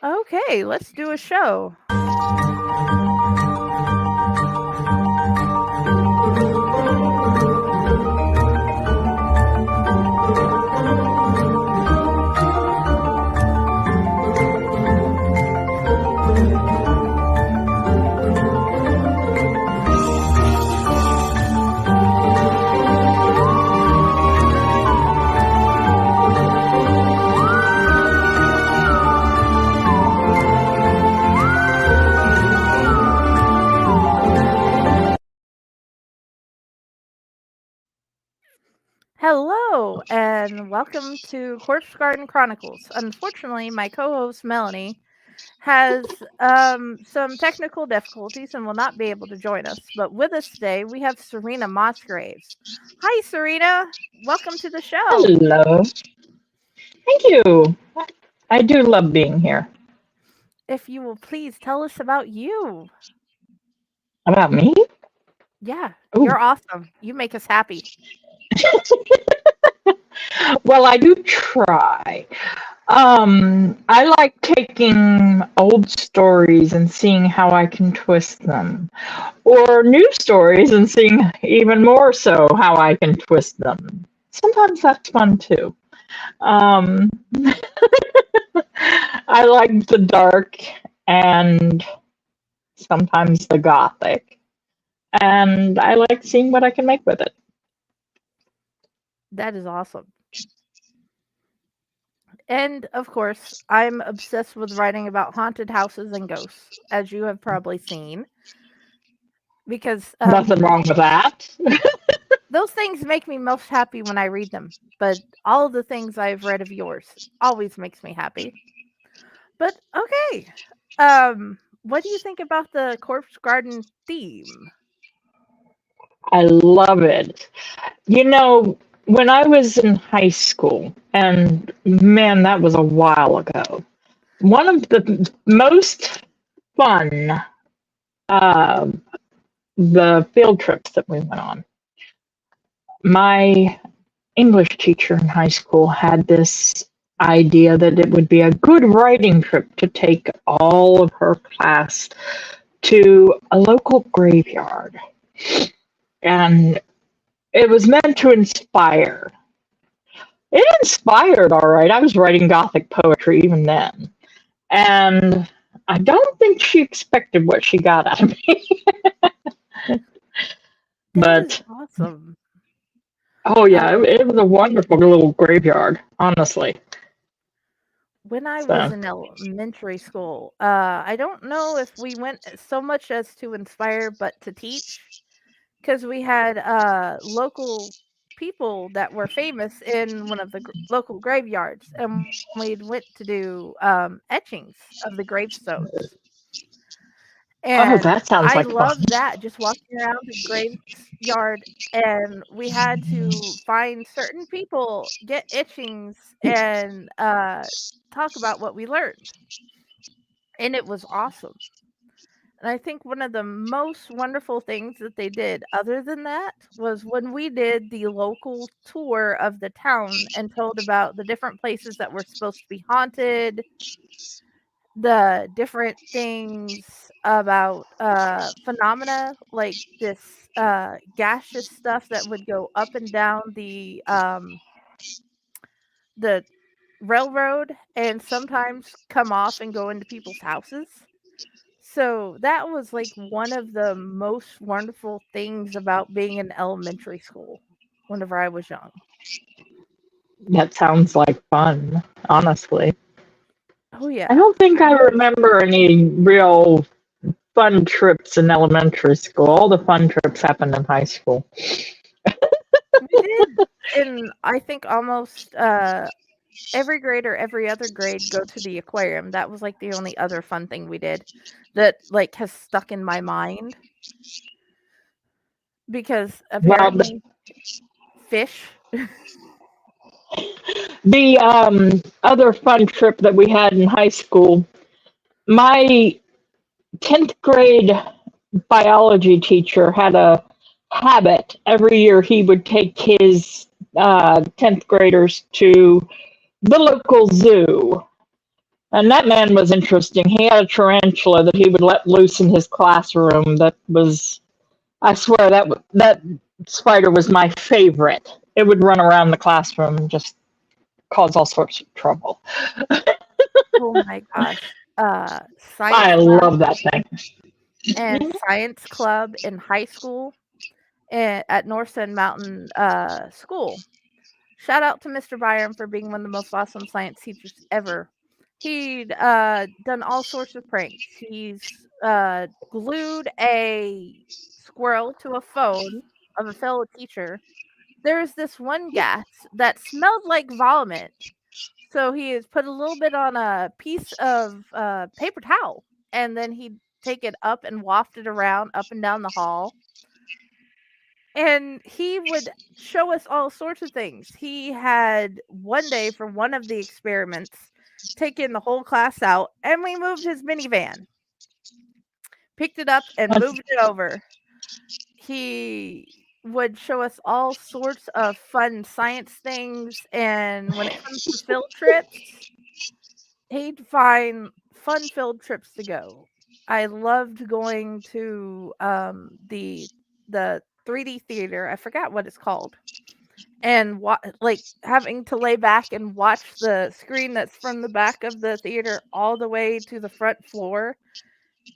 Okay, let's do a show. Hello, and welcome to Corpse Garden Chronicles. Unfortunately, my co-host Melanie has some technical difficulties and will not be able to join us. But with us today, we have Serena Mossgraves. Hi, Serena. Welcome to the show. Hello. Thank you. I do love being here. If you will please tell us about you. About me? Yeah, Ooh. You're awesome. You make us happy. Well, I do try. I like taking old stories and seeing how I can twist them, or new stories and seeing even more so how I can twist them. Sometimes that's fun too. I like the dark and sometimes the gothic, and I like seeing what I can make with it. That is awesome. And of course, I'm obsessed with writing about haunted houses and ghosts, as you have probably seen. Because Nothing wrong with that. those things make me most happy when I read them. But all of the things I've read of yours always makes me happy. But okay. What do you think about the Corpse Garden theme? I love it. You know, when I was in high school, and man, that was a while ago, one of the most fun the field trips that we went on. My English teacher in high school had this idea that it would be a good writing trip to take all of her class to a local graveyard. And it was meant to inspire. It inspired, all right. I was writing Gothic poetry even then. And I don't think she expected what she got out of me. That is awesome. Oh, yeah, it was a wonderful little graveyard, honestly. When I was in elementary school, I don't know if we went so much as to inspire, but to teach. Because we had local people that were famous in one of the local graveyards, and we went to do etchings of the gravestones. And that sounds I like loved fun. that, just walking around the graveyard, and we had to find certain people, get etchings, and talk about what we learned. And it was awesome. And I think one of the most wonderful things that they did, other than that, was when we did the local tour of the town and told about the different places that were supposed to be haunted, the different things about phenomena like this gaseous stuff that would go up and down the railroad and sometimes come off and go into people's houses. So that was like one of the most wonderful things about being in elementary school whenever I was young. That sounds like fun, honestly. Oh, yeah. I don't think I remember any real fun trips in elementary school. All the fun trips happened in high school. We did, in I think almost every grade or every other grade, go to the aquarium. That was like the only other fun thing we did that like has stuck in my mind. Because apparently fish. The other fun trip that we had in high school, my 10th grade biology teacher had a habit. Every year he would take his 10th graders to the local zoo. And that man was interesting. He had a tarantula that he would let loose in his classroom. That was, I swear, that spider was my favorite. It would run around the classroom and just cause all sorts of trouble. Oh my gosh. I Science lab love that thing. and science club in high school at Northside Mountain School. Shout out to Mr. Byron for being one of the most awesome science teachers ever. He'd done all sorts of pranks. He's glued a squirrel to a phone of a fellow teacher. There's this one gas that smelled like vomit. So he has put a little bit on a piece of paper towel, and then he'd take it up and waft it around up and down the hall. And he would show us all sorts of things. He had one day for one of the experiments taken the whole class out, and we moved his minivan, picked it up, and That's, moved it over. He would show us all sorts of fun science things, and when it comes to field trips, he'd find fun field trips to go. I loved going to the 3D theater. I forgot what it's called. And like having to lay back and watch the screen that's from the back of the theater all the way to the front floor,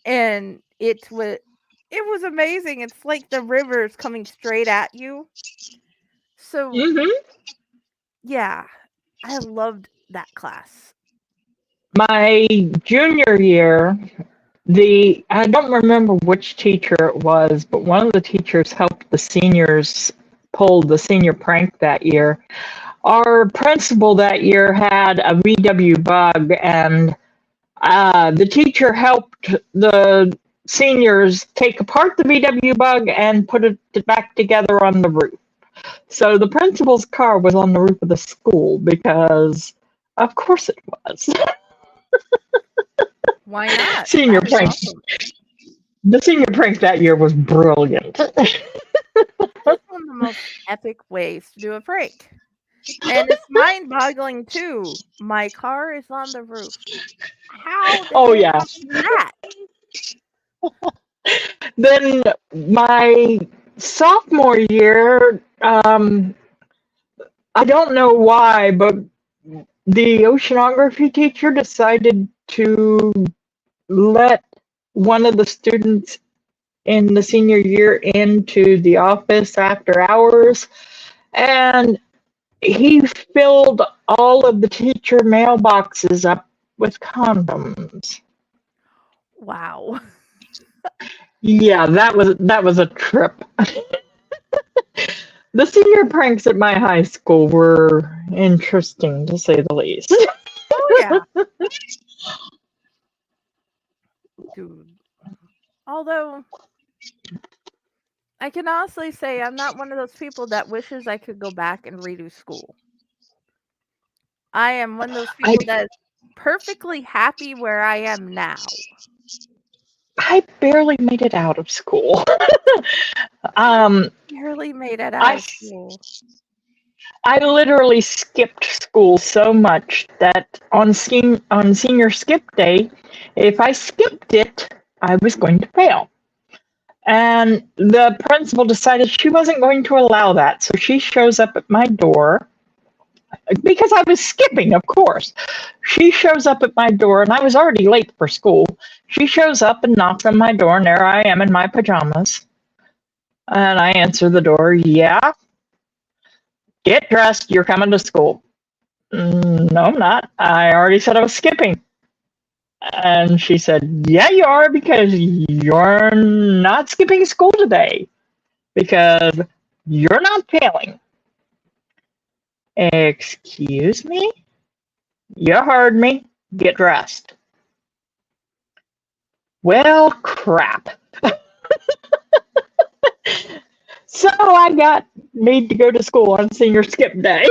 and it was amazing. It's like the river's coming straight at you. So hmm yeah, I loved that class. My junior year, I don't remember which teacher it was, but one of the teachers helped the seniors pull the senior prank that year. Our principal that year had a VW bug, and the teacher helped the seniors take apart the VW bug and put it back together on the roof. So the principal's car was on the roof of the school because, of course, it was. Why not? Senior That is prank. awesome. The senior prank that year was brilliant. That's one of the most epic ways to do a prank. And it's mind-boggling too. My car is on the roof. How did Oh they yeah. not do that? Then my sophomore year, I don't know why, but the oceanography teacher decided to let one of the students in the senior year into the office after hours, and he filled all of the teacher mailboxes up with condoms. Wow. Yeah, that was a trip. The senior pranks at my high school were interesting to say the least. Oh yeah, dude. Although I can honestly say I'm not one of those people that wishes I could go back and redo school. I am one of those I people that is perfectly happy where I am now. I barely made it out of school. I um, barely made it out I of school. I literally skipped school so much that on senior skip day, if I skipped it, I was going to fail. And the principal decided she wasn't going to allow that. So she shows up at my door because I was skipping, of course. She shows up at my door, and I was already late for school. She shows up and knocks on my door, and there I am in my pajamas. And I answer the door, yeah, get dressed, you're coming to school. No, I'm not. I already said I was skipping. And she said, yeah, you are because you're not skipping school today because you're not failing. Excuse me? You heard me. Get dressed. Well, crap. So I got made to go to school on senior skip day.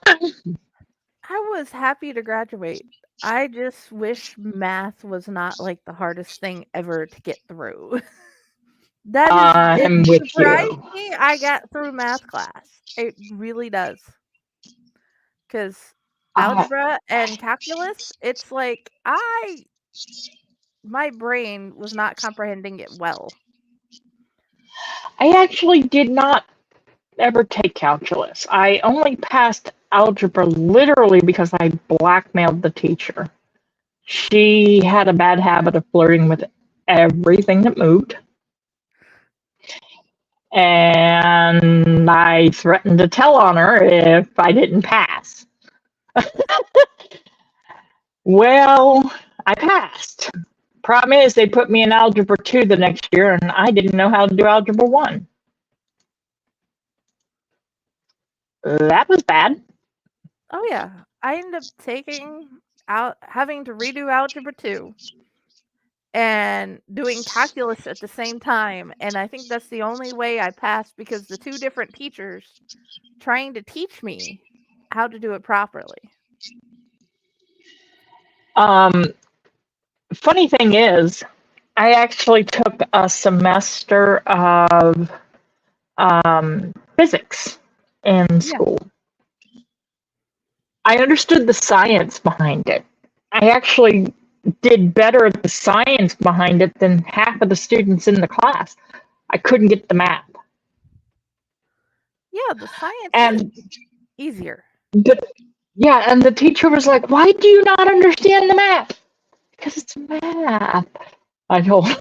I was happy to graduate. I just wish math was not like the hardest thing ever to get through. It I'm with surprised you. me I got through math class. It really does. Because I, algebra and calculus, it's like my brain was not comprehending it well. I actually did not ever take calculus. I only passed algebra literally because I blackmailed the teacher. She had a bad habit of flirting with everything that moved. And I threatened to tell on her if I didn't pass. Well, I passed. Problem is, they put me in Algebra 2 the next year, and I didn't know how to do Algebra 1. That was bad. Oh yeah, I ended up having to redo algebra 2 and doing calculus at the same time, and I think that's the only way I passed because the two different teachers trying to teach me how to do it properly. Funny thing is, I actually took a semester of physics in school. I understood the science behind it. I actually did better at the science behind it than half of the students in the class. I couldn't get the math. Yeah, the science And is easier. and the teacher was like, "Why do you not understand the math?" Because it's math. I told her.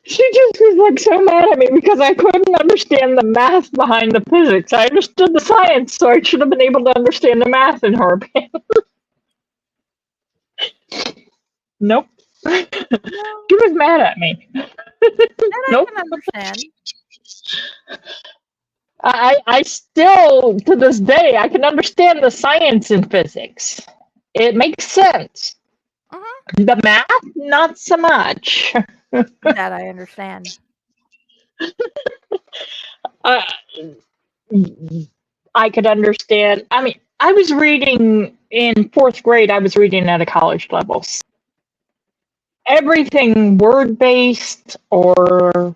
She just was like so mad at me because I couldn't understand the math behind the physics. I understood the science, so I should have been able to understand the math in her opinion. Nope. No, She was mad at me. that I Nope. can understand. I still, to this day, I can understand the science in physics. It makes sense. The math, not so much. That I understand. I could understand. I mean, I was reading in fourth grade, I was reading at a college level. Everything word based or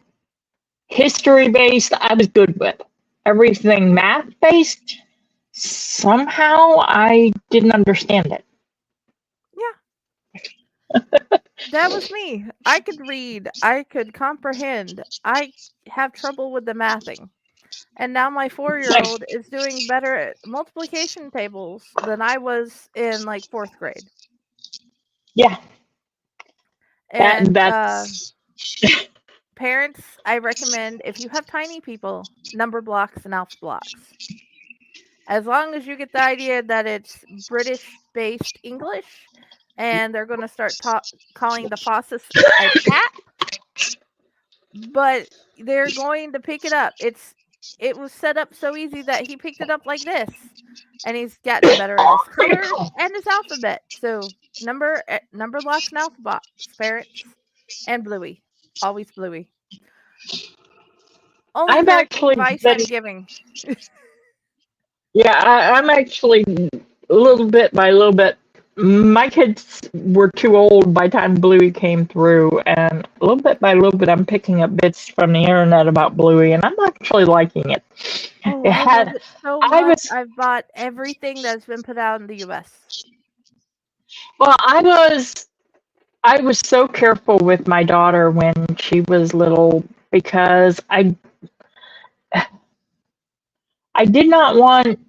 history based, I was good with. Everything math based, somehow I didn't understand it. Yeah. That was me. I could read, I could comprehend. I have trouble with the mathing. And now my 4-year-old is doing better at multiplication tables than I was in like 4th grade. Yeah. And That's parents, I recommend if you have tiny people, number blocks and alpha blocks. As long as you get the idea that it's British based English and they're going to start calling the faucet a tap, but they're going to pick it up. It was set up so easy that he picked it up like this, and he's gotten better at his colors and his alphabet. So number blocks and alphabet parents, and Bluey, always Bluey. Only I've actually advice been, I'm giving. yeah, I'm actually little bit by little bit. My kids were too old by the time Bluey came through, and little bit by little bit, I'm picking up bits from the internet about Bluey, and I'm actually liking it. Oh, It I love had, it so I much. was, I've bought everything that's been put out in the US. well, I was so careful with my daughter when she was little because I did not want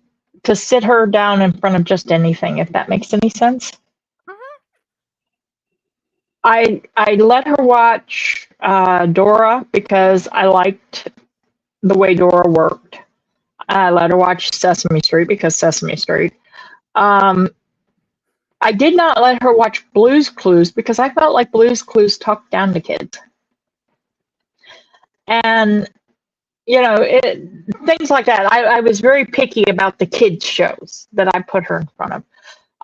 to sit her down in front of just anything, if that makes any sense. I let her watch Dora because I liked the way Dora worked. I let her watch Sesame Street because Sesame Street. I did not let her watch Blue's Clues because I felt like Blue's Clues talked down to kids. And, things like that. I was very picky about the kids' shows that I put her in front of.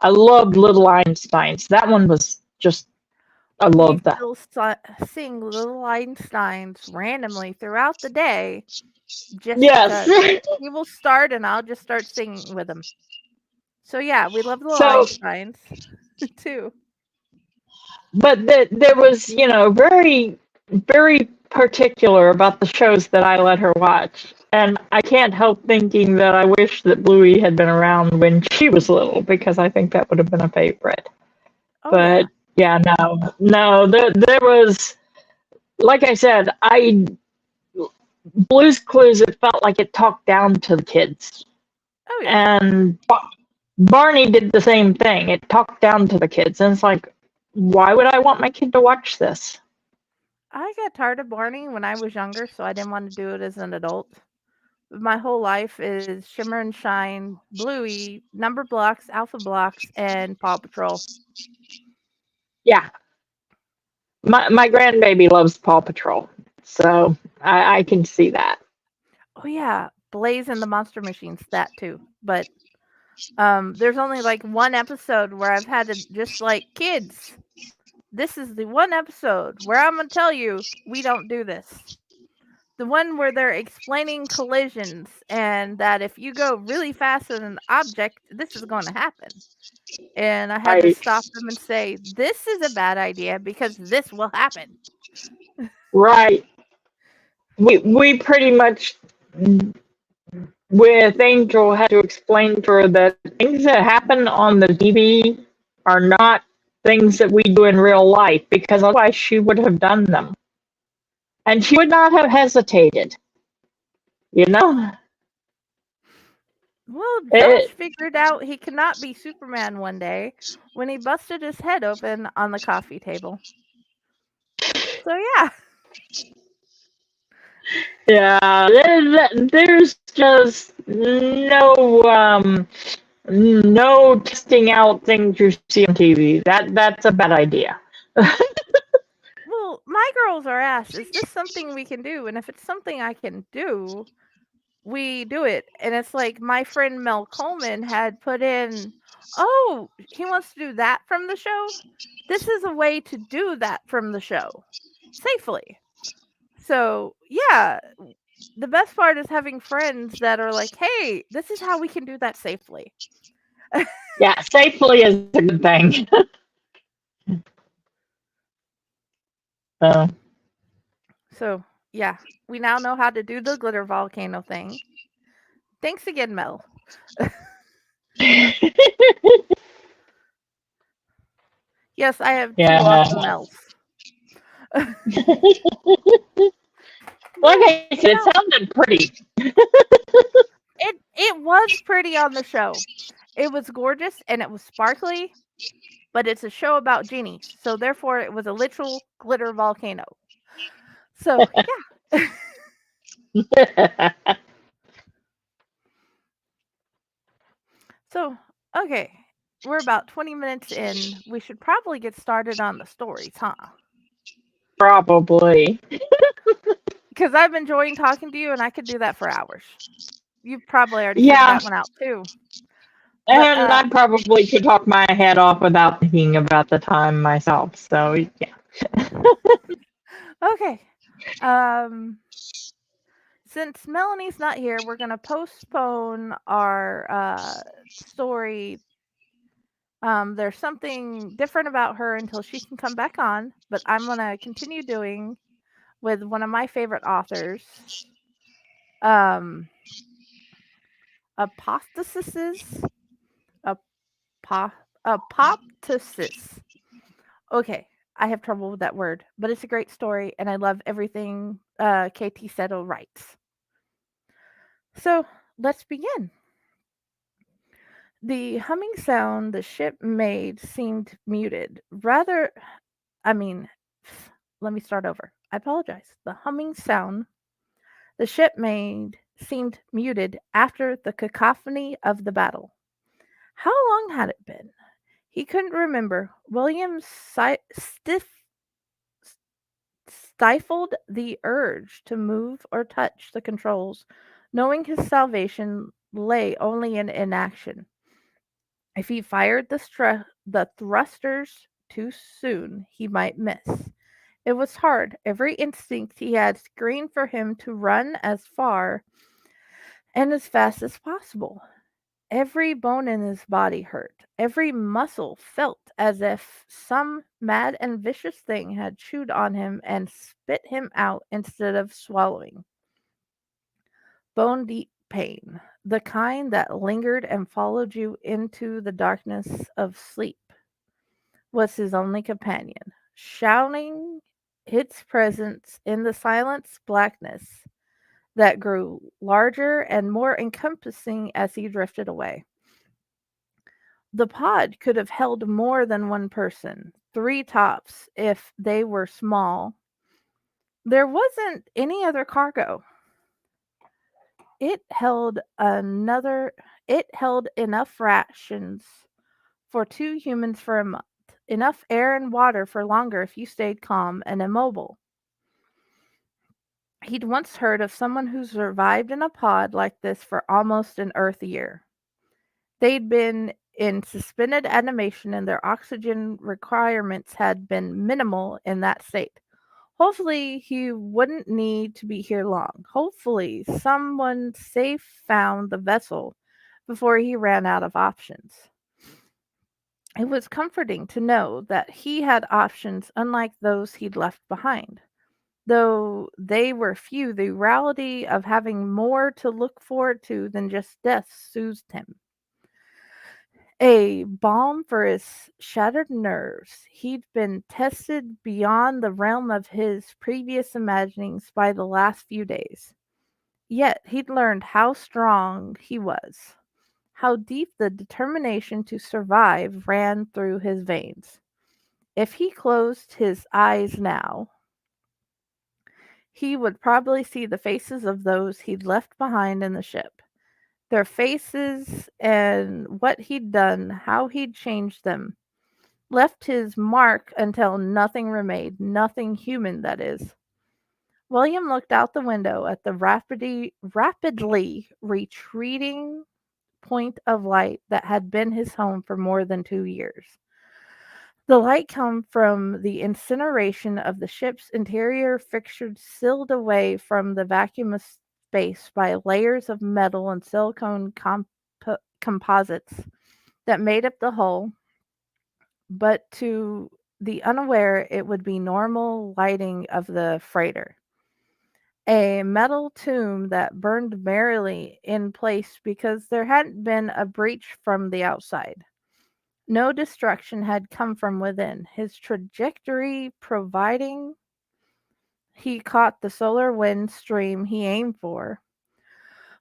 I loved Little Einsteins. That one was just, I love that. We still sing Little Einsteins randomly throughout the day. Just yes. because he will start and I'll just start singing with him. So yeah, we love Little Einsteins too. But there was, very, very particular about the shows that I let her watch. And I can't help thinking that I wish that Bluey had been around when she was little, because I think that would have been a favorite. Oh yeah. But yeah, no, there was, like I said, Blue's Clues, it felt like it talked down to the kids. Oh yeah. And Barney did the same thing. It talked down to the kids. And it's like, why would I want my kid to watch this? I got tired of Barney when I was younger, so I didn't want to do it as an adult. My whole life is Shimmer and Shine, Bluey, Number Blocks, Alpha Blocks, and Paw Patrol. Yeah. My grandbaby loves Paw Patrol. So I can see that. Oh yeah, Blaze and the Monster Machines, that too. But there's only like one episode where I've had to just like, kids, this is the one episode where I'm gonna tell you we don't do this. The one where they're explaining collisions and that if you go really fast in an object, this is going to happen. And I had to Right. stop them and say, this is a bad idea because this will happen. Right. We pretty much, with Angel, had to explain to her that things that happen on the TV are not things that we do in real life, because otherwise she would have done them. And she would not have hesitated. You know? Well, Josh It, figured out he could not be Superman one day when he busted his head open on the coffee table. So, yeah. yeah, there's just no testing out things you see on TV. That's a bad idea. Well, my girls are asked, is this something we can do? And if it's something I can do, we do it. And it's like my friend Mel Coleman had put in, oh, he wants to do that from the show. This is a way to do that from the show safely. So, yeah, the best part is having friends that are like, hey, this is how we can do that safely. Yeah, safely is a good thing. So, So, yeah, we now know how to do the glitter volcano thing. Thanks again, Mel. Yes, I have two yeah. awesome Mels. Like Yeah, I said, it sounded pretty. it was pretty on the show. It was gorgeous and it was sparkly, but it's a show about genies, so therefore it was a literal glitter volcano. So, yeah. So, okay, we're about 20 minutes in. We should probably get started on the stories, huh? Probably. Because I've been enjoying talking to you and I could do that for hours. You've probably already figured Yeah, that one out too. But and I probably could talk my head off without thinking about the time myself. So, yeah. okay. Um since Melanie's not here, we're going to postpone our story. There's something different about her until she can come back on, but I'm going to continue doing with one of my favorite authors, um, Apoptisis. Apoptisis. Okay, I have trouble with that word, but it's a great story, and I love everything KT Seto writes. So let's begin. The humming sound the ship made seemed muted. I mean, let me start over. I apologize. The humming sound the ship made seemed muted after the cacophony of the battle. How long had it been? He couldn't remember. William stifled the urge to move or touch the controls, knowing his salvation lay only in inaction. If he fired the thrusters too soon, he might miss. It was hard. Every instinct he had screamed for him to run as far and as fast as possible. Every bone in his body hurt. Every muscle felt as if some mad and vicious thing had chewed on him and spit him out instead of swallowing. Bone deep pain, the kind that lingered and followed you into the darkness of sleep, was his only companion, shouting its presence in the silence blackness that grew larger and more encompassing as he drifted away. The pod could have held more than one person, three tops if they were small. There wasn't any other cargo. It held another it held enough rations for two humans for a month, enough air and water for longer if you stayed calm and immobile. He'd once heard of someone who survived in a pod like this for almost an Earth year. They'd been in suspended animation and their oxygen requirements had been minimal in that state. Hopefully, he wouldn't need to be here long. Hopefully, someone safe found the vessel before he ran out of options. It was comforting to know that he had options unlike those he'd left behind. Though they were few, the reality of having more to look forward to than just death soothed him. A balm for his shattered nerves. He'd been tested beyond the realm of his previous imaginings by the last few days. Yet he'd learned how strong he was, how deep the determination to survive ran through his veins. If he closed his eyes now, he would probably see the faces of those he'd left behind in the ship. Their faces and what he'd done, how he'd changed them, left his mark until nothing remained, nothing human, that is. William looked out the window at the rapidly retreating point of light that had been his home for more than 2 years. The light came from the incineration of the ship's interior fixtures sealed away from the vacuum of space by layers of metal and silicone composites that made up the hull, but to the unaware, it would be normal lighting of the freighter. A metal tomb that burned merrily in place because there hadn't been a breach from the outside. No destruction had come from within. His trajectory providing he caught the solar wind stream he aimed for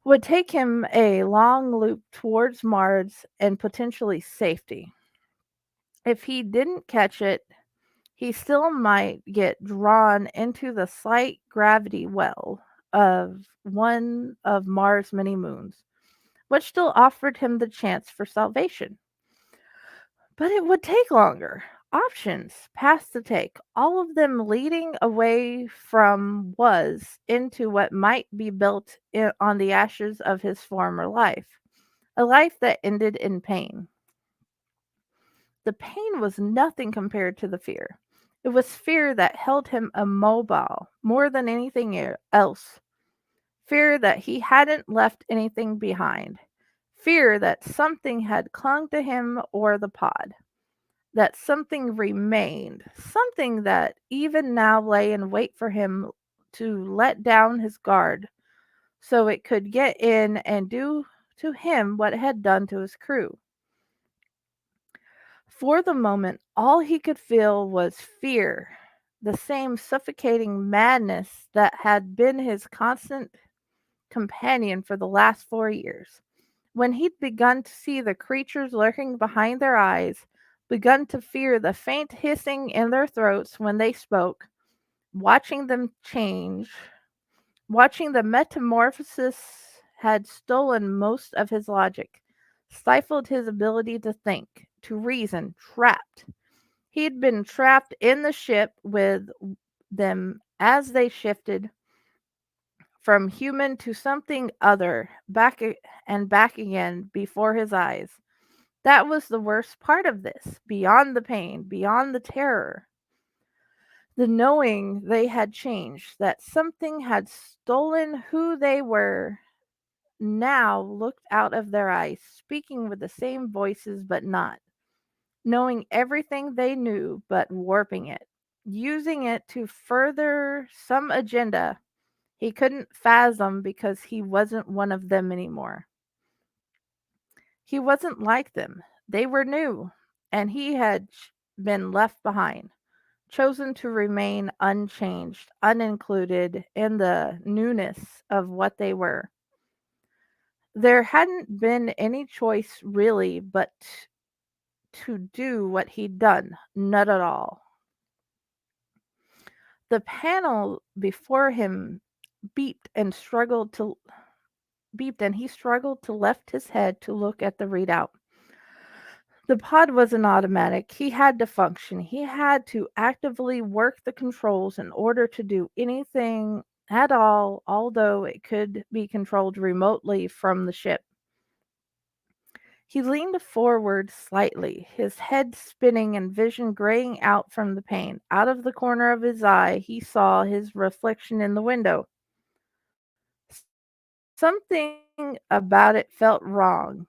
would take him a long loop towards Mars and potentially safety. If he didn't catch it, he still might get drawn into the slight gravity well of one of Mars' many moons, which still offered him the chance for salvation. But it would take longer. Options, paths to take, all of them leading away from was into what might be built on the ashes of his former life, a life that ended in pain. The pain was nothing compared to the fear. It was fear that held him immobile more than anything else. Fear that he hadn't left anything behind. Fear that something had clung to him or the pod. That something remained. Something that even now lay in wait for him to let down his guard so it could get in and do to him what it had done to his crew. For the moment, all he could feel was fear, the same suffocating madness that had been his constant companion for the last 4 years. When he'd begun to see the creatures lurking behind their eyes, begun to fear the faint hissing in their throats when they spoke, watching them change, watching the metamorphosis had stolen most of his logic, stifled his ability to think, to reason, trapped. He'd been trapped in the ship with them as they shifted from human to something other, and back again before his eyes. That was the worst part of this, beyond the pain, beyond the terror. The knowing they had changed, that something had stolen who they were, now looked out of their eyes, speaking with the same voices but not, knowing everything they knew but warping it, using it to further some agenda he couldn't fathom because he wasn't one of them anymore. He wasn't like them. They were new, and he had been left behind, chosen to remain unchanged, unincluded in the newness of what they were. There hadn't been any choice really but to do what he'd done, none at all. The panel before him beeped and he struggled to lift his head to look at the readout. The pod wasn't automatic. He had to function. He had to actively work the controls in order to do anything at all, although it could be controlled remotely from the ship. He leaned forward slightly, his head spinning and vision graying out from the pane. Out of the corner of his eye, he saw his reflection in the window. Something about it felt wrong.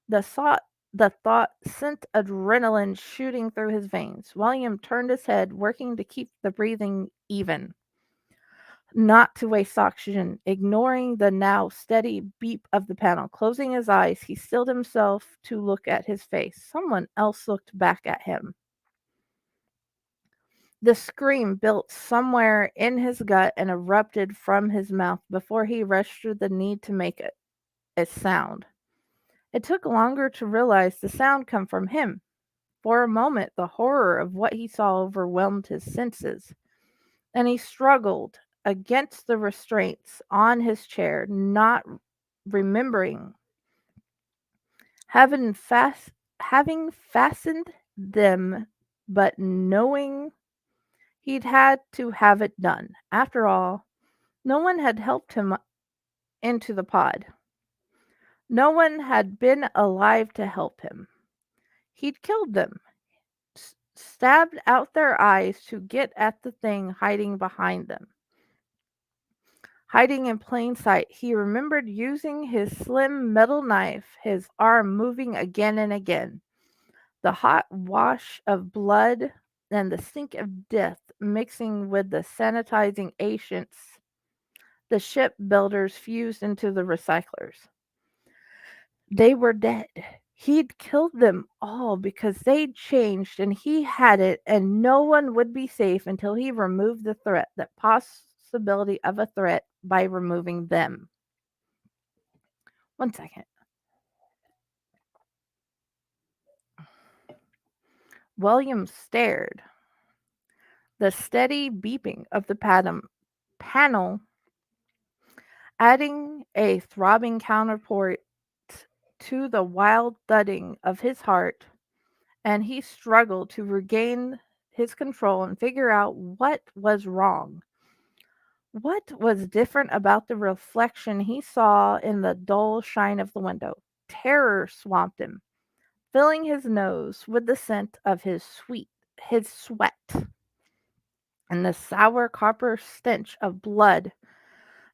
The thought the thought sent adrenaline shooting through his veins. William turned his head, working to keep the breathing even, not to waste oxygen, ignoring the now steady beep of the panel. Closing his eyes, he stilled himself to look at his face. Someone else looked back at him. The scream built somewhere in his gut and erupted from his mouth before he registered the need to make a sound. It took longer to realize the sound come from him. For a moment, the horror of what he saw overwhelmed his senses, and he struggled against the restraints on his chair, not remembering having, having fastened them, but knowing he'd had to have it done. After all, no one had helped him into the pod. No one had been alive to help him. He'd killed them, stabbed out their eyes to get at the thing hiding behind them. Hiding in plain sight, he remembered using his slim metal knife, his arm moving again and again. The hot wash of blood and the stink of death mixing with the sanitizing agents the shipbuilders fused into the recyclers. They were dead. He'd killed them all because they'd changed and he had it, and no one would be safe until he removed the threat, that possibility of a threat, by removing them. 1 second. William stared. The steady beeping of the panel adding a throbbing counterpoint to the wild thudding of his heart, and he struggled to regain his control and figure out what was wrong. What was different about the reflection he saw in the dull shine of the window? Terror swamped him, filling his nose with the scent of his sweat, and the sour copper stench of blood,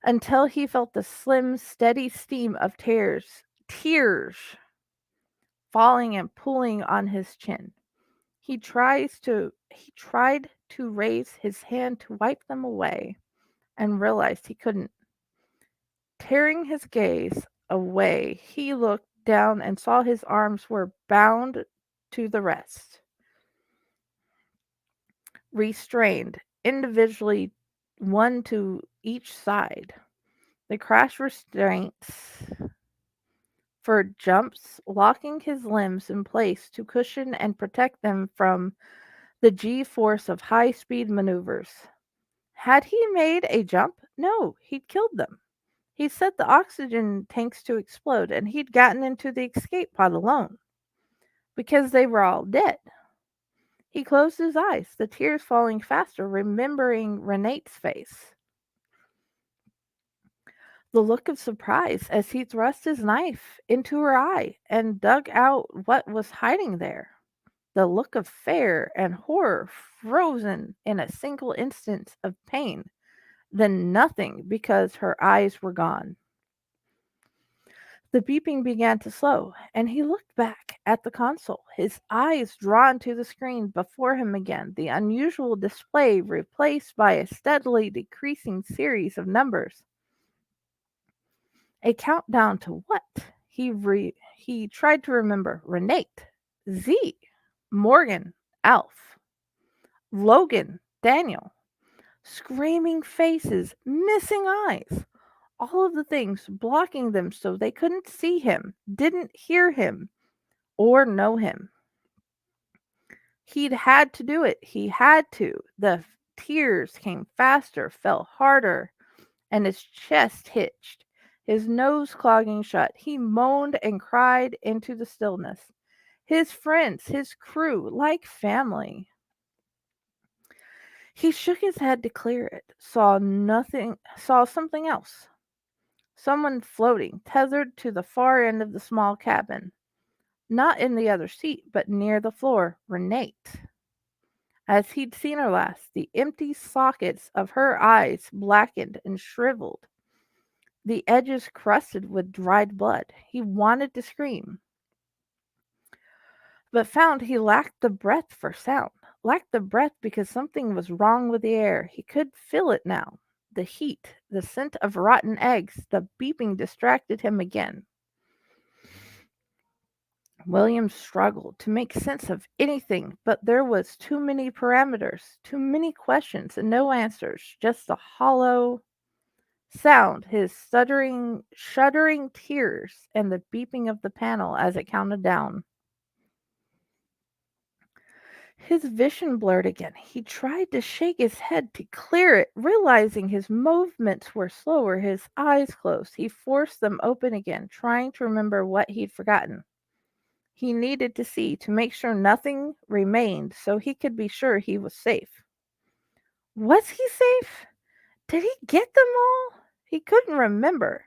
until he felt the slim, steady steam of tears falling and pooling on his chin. He tried to raise his hand to wipe them away and realized he couldn't. Tearing his gaze away, he looked down and saw his arms were bound to the rest, restrained individually, one to each side. The crash restraints for jumps, locking his limbs in place to cushion and protect them from the G-force of high-speed maneuvers. Had he made a jump? No, he'd killed them. He set the oxygen tanks to explode, and he'd gotten into the escape pod alone, because they were all dead. He closed his eyes, the tears falling faster, remembering Renate's face. The look of surprise as he thrust his knife into her eye and dug out what was hiding there. The look of fear and horror frozen in a single instant of pain, then nothing because her eyes were gone. The beeping began to slow, and he looked back at the console, his eyes drawn to the screen before him again, the unusual display replaced by a steadily decreasing series of numbers. A countdown to what? He tried to remember. Renate, Z, Morgan, Alf, Logan, Daniel. Screaming faces, missing eyes. All of the things blocking them so they couldn't see him, didn't hear him, or know him. He'd had to do it. He had to. The tears came faster, fell harder, and his chest hitched, his nose clogging shut. He moaned and cried into the stillness. His friends, his crew, like family. He shook his head to clear it, saw something else. Someone floating, tethered to the far end of the small cabin. Not in the other seat, but near the floor, Renate. As he'd seen her last, the empty sockets of her eyes blackened and shriveled, the edges crusted with dried blood. He wanted to scream, but found he lacked the breath for sound. Lacked the breath because something was wrong with the air. He could feel it now. The heat, the scent of rotten eggs, the beeping distracted him again. William struggled to make sense of anything, but there was too many parameters, too many questions, and no answers, just a hollow sound, his stuttering, shuddering tears, and the beeping of the panel as it counted down. His vision blurred again. He tried to shake his head to clear it, realizing his movements were slower, his eyes closed. He forced them open again, trying to remember what he'd forgotten. He needed to see to make sure nothing remained so he could be sure he was safe. Was he safe? Did he get them all? He couldn't remember.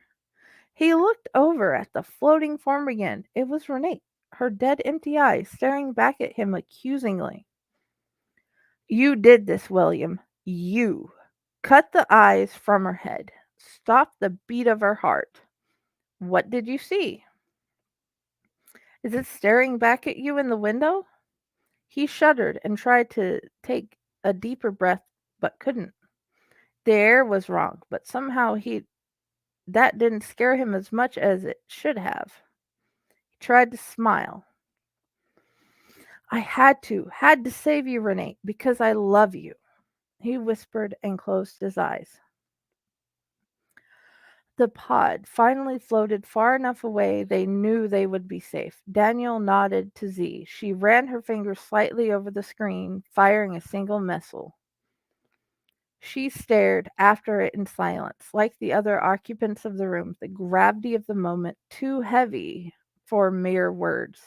He looked over at the floating form again. It was Renee, her dead empty eyes staring back at him accusingly. You did this, William. You. Cut the eyes from her head. Stop the beat of her heart. What did you see? Is it staring back at you in the window? He shuddered and tried to take a deeper breath, but couldn't. The air was wrong, but somehow that didn't scare him as much as it should have. He tried to smile. I had to save you, Renee, because I love you, he whispered and closed his eyes. The pod finally floated far enough away they knew they would be safe. Daniel nodded to Z. She ran her fingers slightly over the screen, firing a single missile. She stared after it in silence, like the other occupants of the room, the gravity of the moment too heavy for mere words.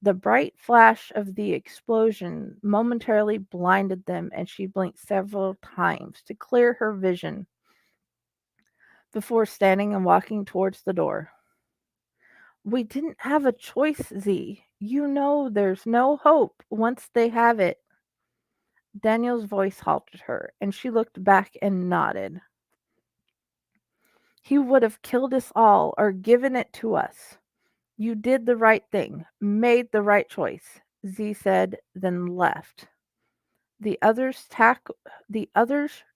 The bright flash of the explosion momentarily blinded them, and she blinked several times to clear her vision before standing and walking towards the door. We didn't have a choice, Z. You know there's no hope once they have it. Daniel's voice halted her, and she looked back and nodded. He would have killed us all or given it to us. You did the right thing, made the right choice, Z said, then left. The others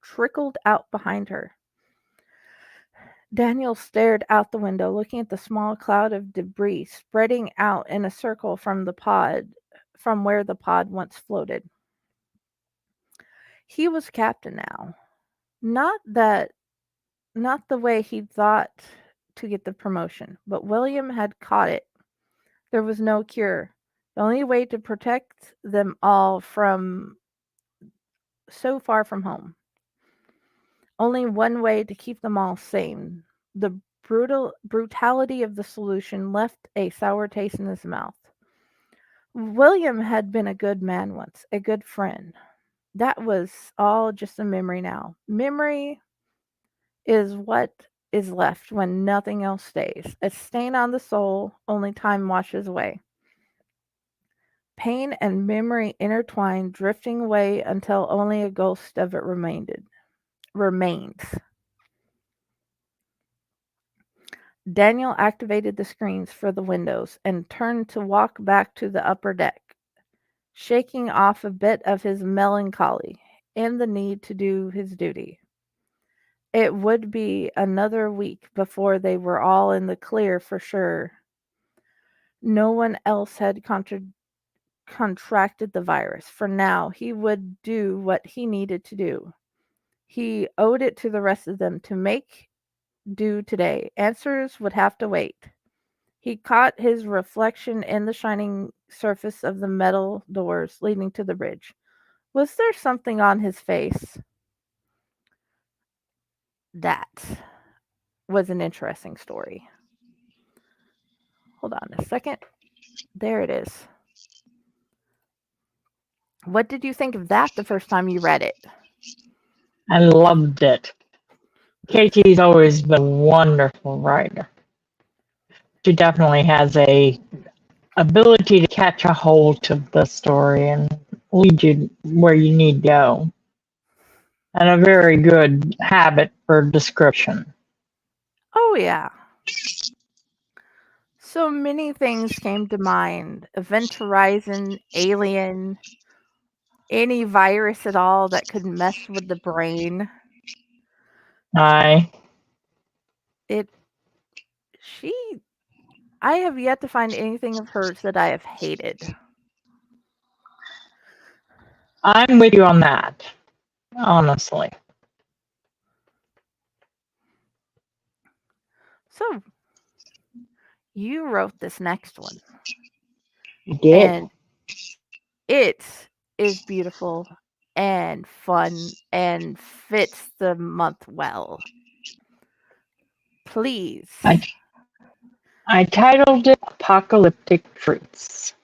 trickled out behind her. Daniel stared out the window, looking at the small cloud of debris spreading out in a circle from where the pod once floated. He was captain now. Not the way he'd thought to get the promotion, but William had caught it. There was no cure. The only way to protect them all from so far from home. Only one way to keep them all sane. The brutality of the solution left a sour taste in his mouth. William had been a good man once, a good friend. That was all just a memory now. Memory is what is left when nothing else stays. A stain on the soul, only time washes away. Pain and memory intertwined, drifting away until only a ghost of it remains. Daniel activated the screens for the windows and turned to walk back to the upper deck, shaking off a bit of his melancholy and the need to do his duty. It would be another week before they were all in the clear for sure. No one else had contracted the virus. For now, he would do what he needed to do. He owed it to the rest of them to make do today. Answers would have to wait. He caught his reflection in the shining surface of the metal doors leading to the bridge. Was there something on his face? That was an interesting story. Hold on a second. There it is. What did you think of that the first time you read it? I loved it. Katie's always been a wonderful writer. She definitely has a ability to catch a hold of the story and lead you where you need to go. And a very good habit for description. Oh, yeah. So many things came to mind. Event Horizon, Alien, any virus at all that could mess with the brain. I have yet to find anything of hers that I have hated. I'm with you on that, honestly. So, you wrote this next one. I did. And it is beautiful and fun and fits the month well. Please. I titled it Apocalyptic Fruits.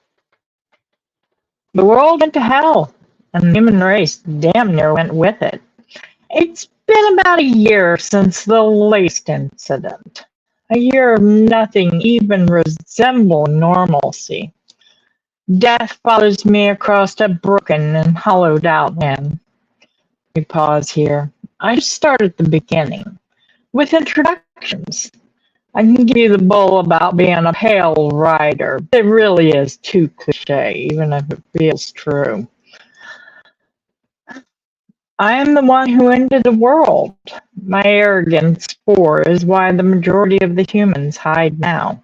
The world went to hell, and the human race damn near went with it. It's been about a year since the latest incident. A year of nothing even resembling normalcy. Death follows me across a broken and hollowed out land. We pause here. I just start at the beginning, with introductions. I can give you the bull about being a pale rider. It really is too cliche, even if it feels true. I am the one who ended the world. My arrogance for is why the majority of the humans hide now.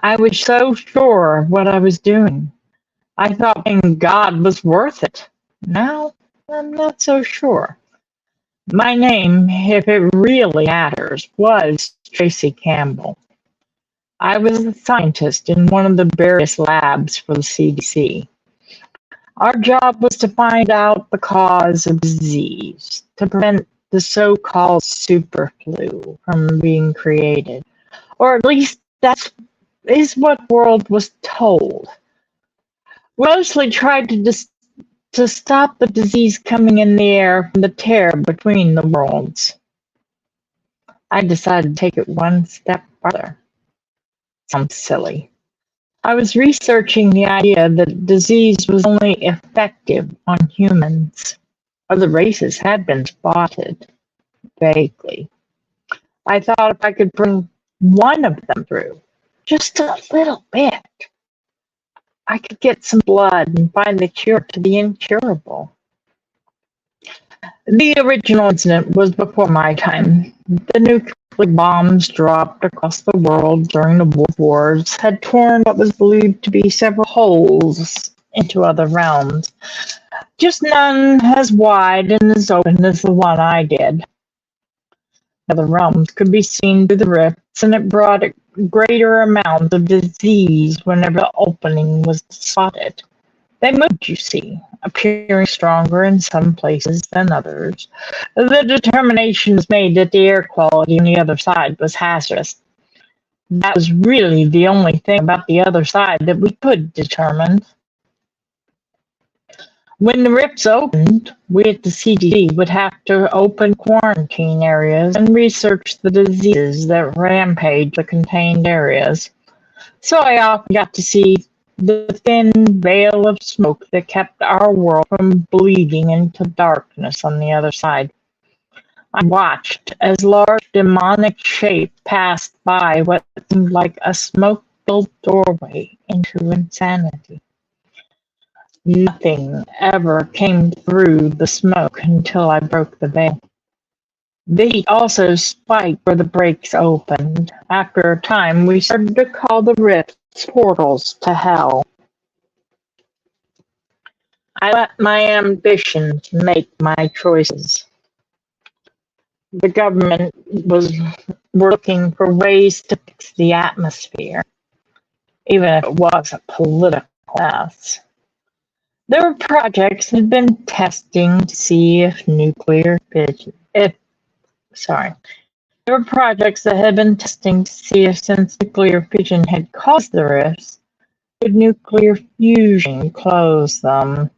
I was so sure of what I was doing. I thought being God was worth it. Now, I'm not so sure. My name, if it really matters, was Tracy Campbell. I was a scientist in one of the various labs for the CDC. Our job was to find out the cause of disease, to prevent the so-called superflu from being created. Or at least that is what the world was told. We mostly tried to stop the disease coming in the air from the tear between the worlds. I decided to take it one step further. Sounds silly. I was researching the idea that disease was only effective on humans. Other races had been spotted, vaguely. I thought if I could bring one of them through, just a little bit, I could get some blood and find the cure to the incurable. The original incident was before my time. The nuclear bombs dropped across the world during the World Wars had torn what was believed to be several holes into other realms, just none as wide and as open as the one I did. Other realms could be seen through the rifts, and it brought a greater amount of disease whenever the opening was spotted. They moved, you see, appearing stronger in some places than others. The determination was made that the air quality on the other side was hazardous. That was really the only thing about the other side that we could determine. When the rifts opened, we at the CDC would have to open quarantine areas and research the diseases that rampage the contained areas. So I often got to see the thin veil of smoke that kept our world from bleeding into darkness on the other side. I watched as large demonic shape passed by what seemed like a smoke-filled doorway into insanity. Nothing ever came through the smoke until I broke the veil. The heat also spiked where the breaks opened. After a time, we started to call the rifts portals to hell. I let my ambitions make my choices. The government was looking for ways to fix the atmosphere, even if it was a political mess. There were projects that had been testing to see if there were projects that had been testing to see if since nuclear fission had caused the rifts, could nuclear fusion close them.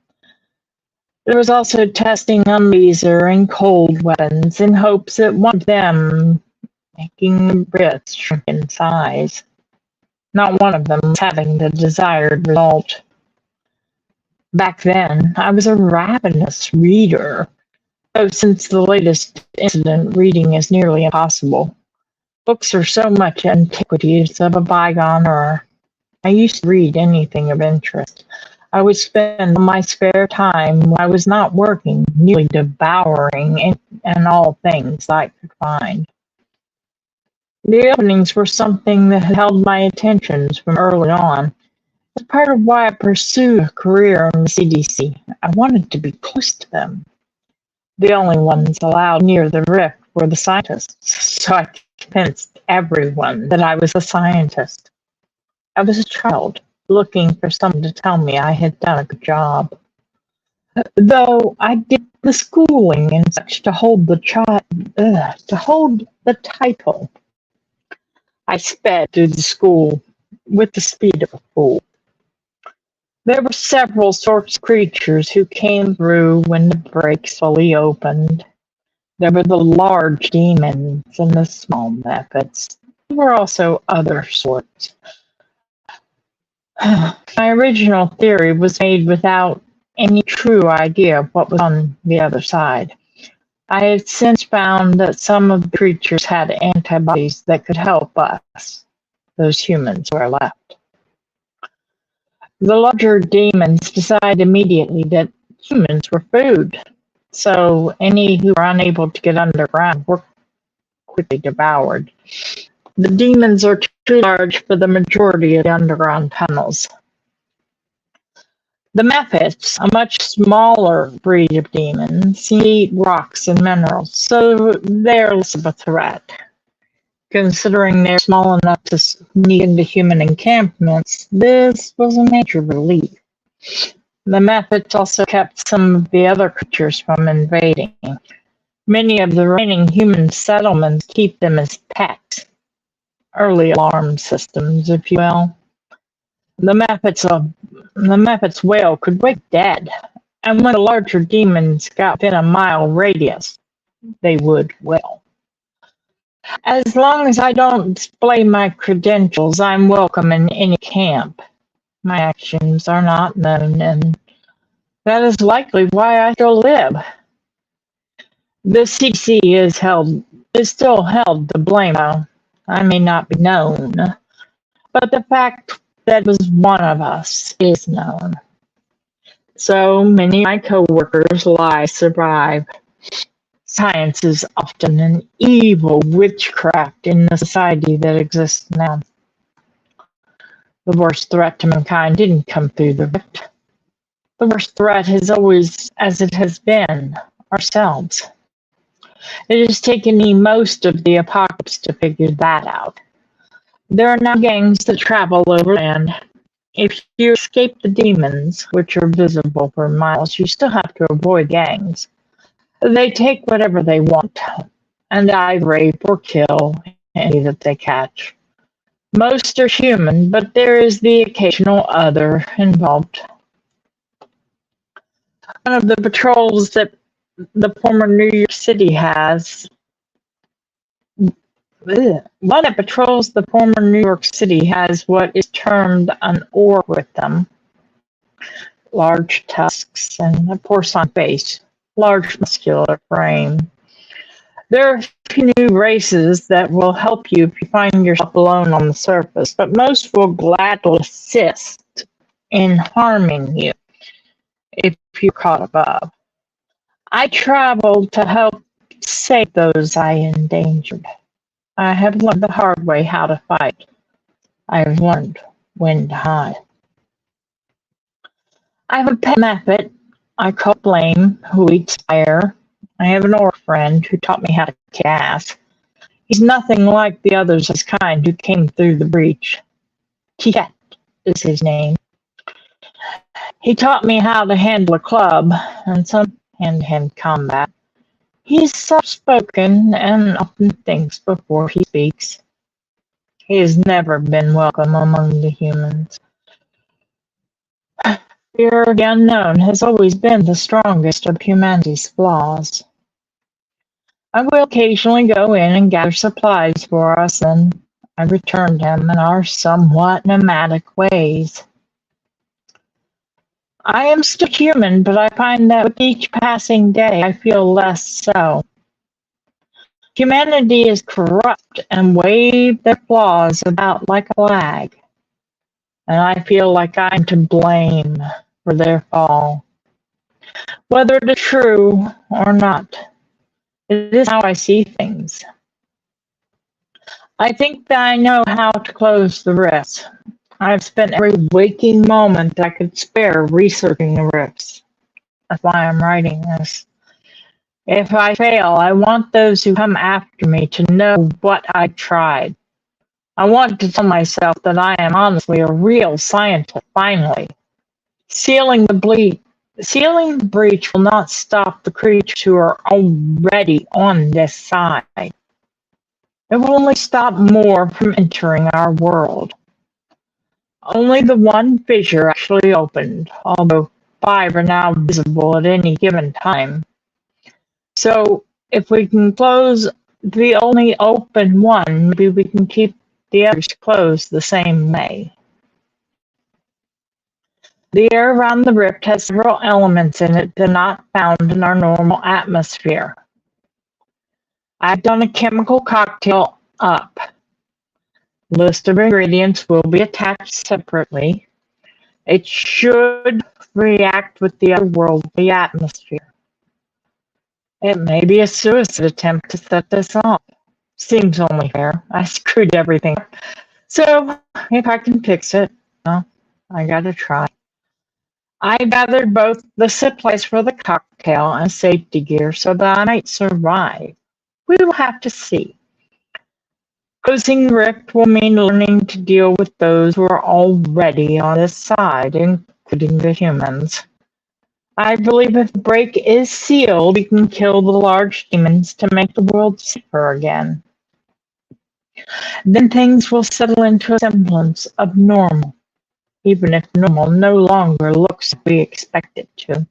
There was also testing on laser and cold weapons in hopes that one of them making the rifts shrink in size. Not one of them was having the desired result. Back then, I was a ravenous reader, though since the latest incident, reading is nearly impossible. Books are so much antiquities of a bygone era. I used to read anything of interest. I would spend my spare time when I was not working, nearly devouring and all things I could find. The openings were something that had held my attentions from early on. As part of why I pursued a career in the CDC, I wanted to be close to them. The only ones allowed near the rift were the scientists, so I convinced everyone that I was a scientist. I was a child, looking for someone to tell me I had done a good job. Though I did the schooling and such to hold the title, I sped through the school with the speed of a fool. There were several sorts of creatures who came through when the breaks fully opened. There were the large demons and the small methods. There were also other sorts. My original theory was made without any true idea of what was on the other side. I had since found that some of the creatures had antibodies that could help us, those humans who are left. The larger demons decided immediately that humans were food, so any who were unable to get underground were quickly devoured. The demons are too large for the majority of the underground tunnels. The Mephits, a much smaller breed of demons, eat rocks and minerals, so they're less of a threat. Considering they're small enough to sneak into human encampments, this was a major relief. The Mephits also kept some of the other creatures from invading. Many of the remaining human settlements keep them as pets, early alarm systems, if you will. The Mephits' wail could wake dead, and when the larger demons got within a mile radius, they would wail. As long as I don't display my credentials, I'm welcome in any camp. My actions are not known, and that is likely why I still live. The CDC is still held to blame, though. I may not be known, but the fact that was one of us is known. So many of my coworkers' lives survive. Science is often an evil witchcraft in the society that exists now. The worst threat to mankind didn't come through the rift. The worst threat is always, as it has been, ourselves. It has taken me most of the apocalypse to figure that out. There are now gangs that travel overland. If you escape the demons, which are visible for miles, you still have to avoid gangs. They take whatever they want, and either rape or kill any that they catch. Most are human, but there is the occasional other involved. One of the patrols that the former New York City has One that patrols the former New York City has what is termed an orc with them. Large tusks and a porcine face, large muscular frame. There are a few new races that will help you if you find yourself alone on the surface, but most will gladly assist in harming you if you're caught above. I traveled to help save those I endangered. I have learned the hard way how to fight. I have learned when to hide. I have a pet method I call Blame, who eats fire. I have an orc friend who taught me how to kick ass. He's nothing like the others of his kind who came through the breach. Kiket is his name. He taught me how to handle a club and some hand-to-hand combat. He is soft-spoken and often thinks before he speaks. He has never been welcome among the humans. Fear of the unknown has always been the strongest of humanity's flaws. I will occasionally go in and gather supplies for us, and I return them in our somewhat nomadic ways. I am still human, but I find that with each passing day I feel less so. Humanity is corrupt and waves their flaws about like a flag, and I feel like I am to blame for their fall. Whether it is true or not, it is how I see things. I think that I know how to close the rifts. I've spent every waking moment that I could spare researching the rifts. That's why I'm writing this. If I fail, I want those who come after me to know what I tried. I want to tell myself that I am honestly a real scientist, finally. Sealing the breach will not stop the creatures who are already on this side. It will only stop more from entering our world. Only the one fissure actually opened, although 5 are now visible at any given time. So if we can close the only open one, maybe we can keep the others closed the same way. The air around the rift has several elements in it that are not found in our normal atmosphere. I've done a chemical cocktail up. List of ingredients will be attached separately. It should react with the otherworldly atmosphere. It may be a suicide attempt to set this off. Seems only fair. I screwed everything up. So, if I can fix it, well, I gotta try. I gathered both the supplies for the cocktail and safety gear so that I might survive. We will have to see. Closing the rift will mean learning to deal with those who are already on this side, including the humans. I believe if the break is sealed, we can kill the large demons to make the world safer again. Then things will settle into a semblance of normal, even if normal no longer looks like we expect it to.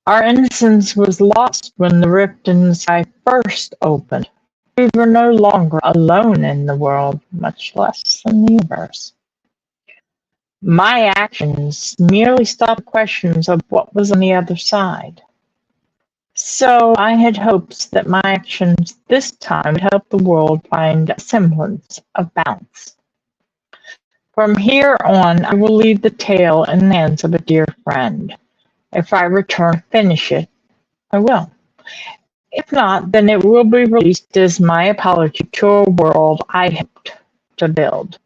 Our innocence was lost when the rift in the sky first opened. We were no longer alone in the world, much less in the universe. My actions merely stopped questions of what was on the other side. So I had hopes that my actions this time would help the world find a semblance of balance. From here on, I will leave the tale in the hands of a dear friend. If I return to finish it, I will. If not, then it will be released as my apology to a world I helped to build.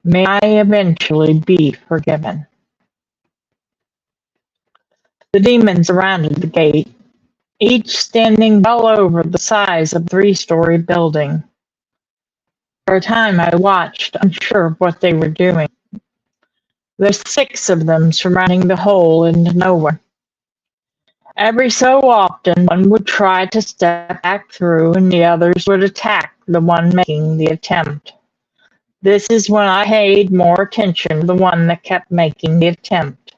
May I eventually be forgiven. The demons surrounded the gate, each standing well over the size of a 3-story building. For a time I watched, unsure of what they were doing. There's 6 of them surrounding the hole into nowhere. Every so often, one would try to step back through, and the others would attack the one making the attempt. This is when I paid more attention to the one that kept making the attempt.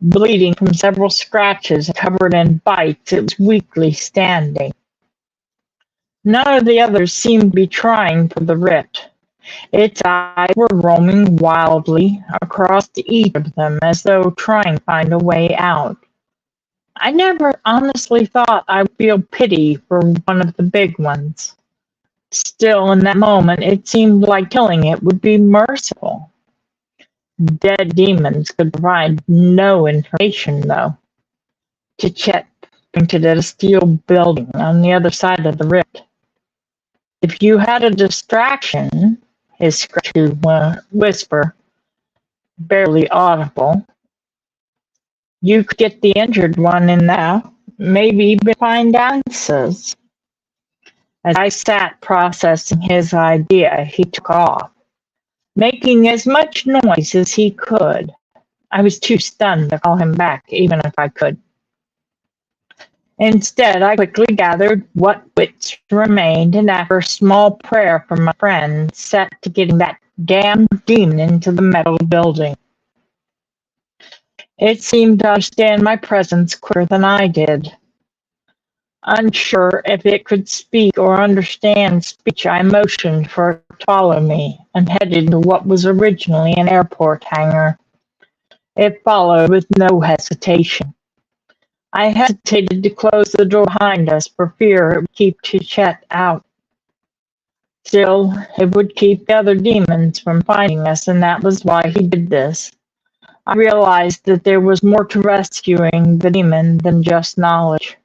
Bleeding from several scratches, covered in bites, it was weakly standing. None of the others seemed to be trying for the rift. Its eyes were roaming wildly across each of them as though trying to find a way out. I never honestly thought I would feel pity for one of the big ones. Still, in that moment, it seemed like killing it would be merciful. Dead demons could provide no information, though. Chichet pointed at a steel building on the other side of the rift. If you had a distraction, his scratchy whisper, barely audible, you could get the injured one in there, maybe even find answers. As I sat processing his idea, he took off, making as much noise as he could. I was too stunned to call him back, even if I could. Instead, I quickly gathered what wits remained, and after a small prayer from my friend, set to getting that damn demon into the metal building. It seemed to understand my presence quicker than I did. Unsure if it could speak or understand speech, I motioned for it to follow me and headed to what was originally an airport hangar. It followed with no hesitation. I hesitated to close the door behind us for fear it would keep Chichet out. Still, it would keep the other demons from finding us, and that was why he did this. I realized that there was more to rescuing the demon than just knowledge.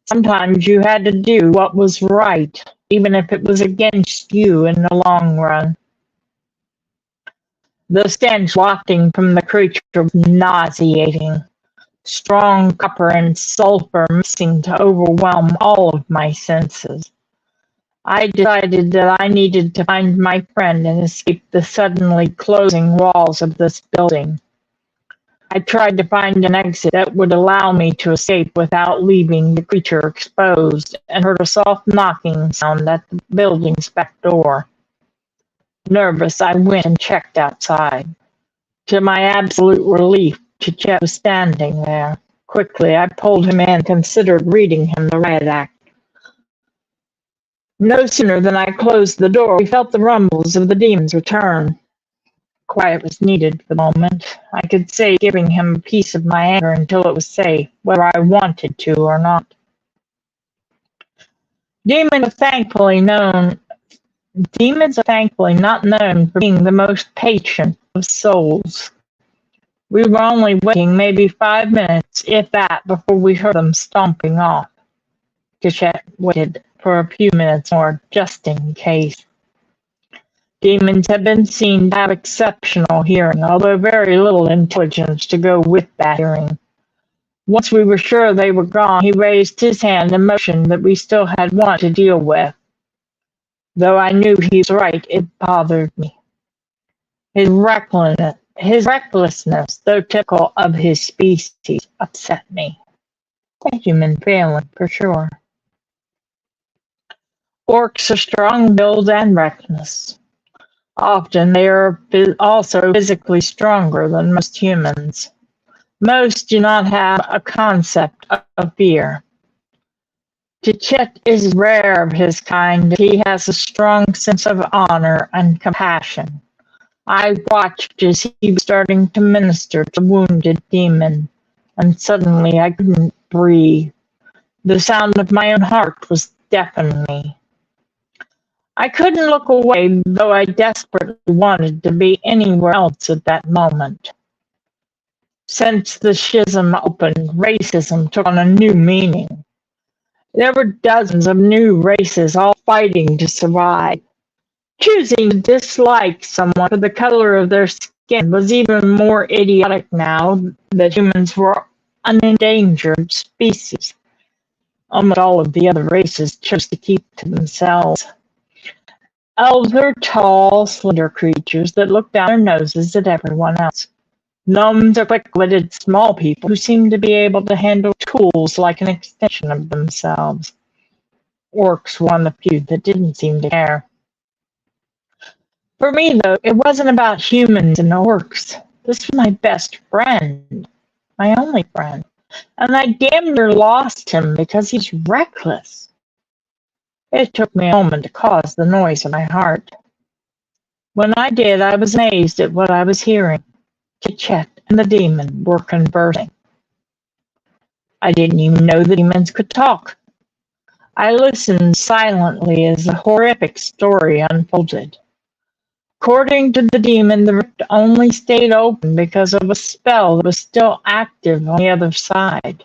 Sometimes you had to do what was right, even if it was against you in the long run. The stench wafting from the creature was nauseating. Strong copper and sulfur mixing to overwhelm all of my senses. I decided that I needed to find my friend and escape the suddenly closing walls of this building. I tried to find an exit that would allow me to escape without leaving the creature exposed, and heard a soft knocking sound at the building's back door. Nervous, I went and checked outside. To my absolute relief, Chichet was standing there. Quickly, I pulled him in and considered reading him the riot act. No sooner than I closed the door, we felt the rumbles of the demons return. Quiet was needed for the moment. I could save giving him a piece of my anger until it was safe, whether I wanted to or not. Demons are thankfully not known for being the most patient of souls. We were only waiting maybe 5 minutes, if that, before we heard them stomping off. Chichet waited for a few minutes more, just in case. Demons have been seen to have exceptional hearing, although very little intelligence to go with that hearing. Once we were sure they were gone, he raised his hand and motioned that we still had one to deal with. Though I knew he was right, it bothered me. His recklessness, though typical of his species, upset me. A human failing, for sure. Orcs are strong-willed and reckless. Often they are also physically stronger than most humans. Most do not have a concept of fear. Chichet is rare of his kind. He has a strong sense of honor and compassion. I watched as he was starting to minister to the wounded demon, and suddenly I couldn't breathe. The sound of my own heart was deafening me. I couldn't look away, though I desperately wanted to be anywhere else at that moment. Since the schism opened, racism took on a new meaning. There were dozens of new races all fighting to survive. Choosing to dislike someone for the color of their skin was even more idiotic now that humans were an endangered species. Almost all of the other races chose to keep to themselves. Elves are tall, slender creatures that look down their noses at everyone else. Gnomes are quick-witted small people who seem to be able to handle tools like an extension of themselves. Orcs were one of the few that didn't seem to care. For me, though, it wasn't about humans and orcs. This was my best friend, my only friend, and I damn near lost him because he's reckless. It took me a moment to cause the noise in my heart. When I did, I was amazed at what I was hearing. Chichet and the demon were conversing. I didn't even know the demons could talk. I listened silently as the horrific story unfolded. According to the demon, the rift only stayed open because of a spell that was still active on the other side.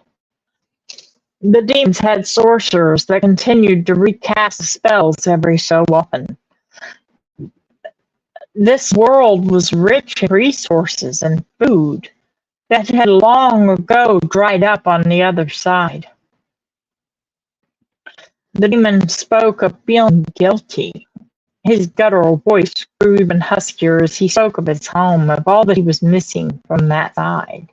The demons had sorcerers that continued to recast spells every so often. This world was rich in resources and food that had long ago dried up on the other side. The demon spoke of feeling guilty. His guttural voice grew even huskier as he spoke of his home, of all that he was missing from that side.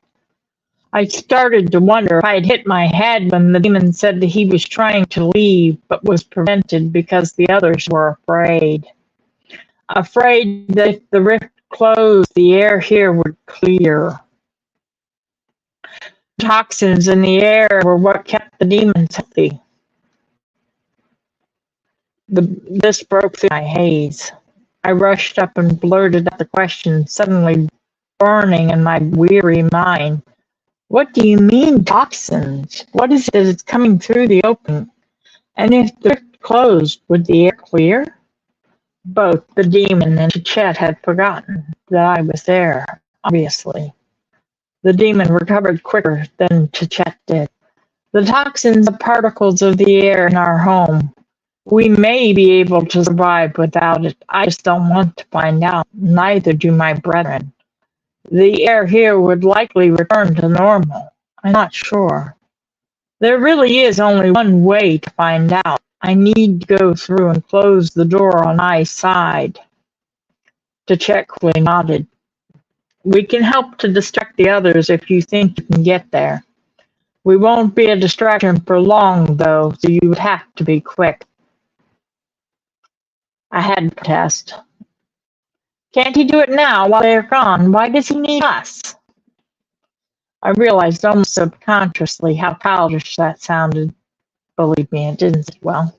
I started to wonder if I had hit my head when the demon said that he was trying to leave but was prevented because the others were afraid. Afraid that if the rift closed, the air here would clear. Toxins in the air were what kept the demons healthy. This broke through my haze. I rushed up and blurted out the question, suddenly burning in my weary mind. What do you mean, toxins? What is it that is coming through the opening? And if the rift closed, would the air clear? Both the demon and Chet had forgotten that I was there, obviously. The demon recovered quicker than Chet did. The toxins are particles of the air in our home. We may be able to survive without it. I just don't want to find out. Neither do my brethren. The air here would likely return to normal. I'm not sure. There really is only one way to find out. I need to go through and close the door on my side. Tchek quickly nodded. We can help to distract the others if you think you can get there. We won't be a distraction for long, though, so you would have to be quick. I had to protest. Can't he do it now while they're gone? Why does he need us? I realized almost subconsciously how childish that sounded. Believe me, it didn't sit well.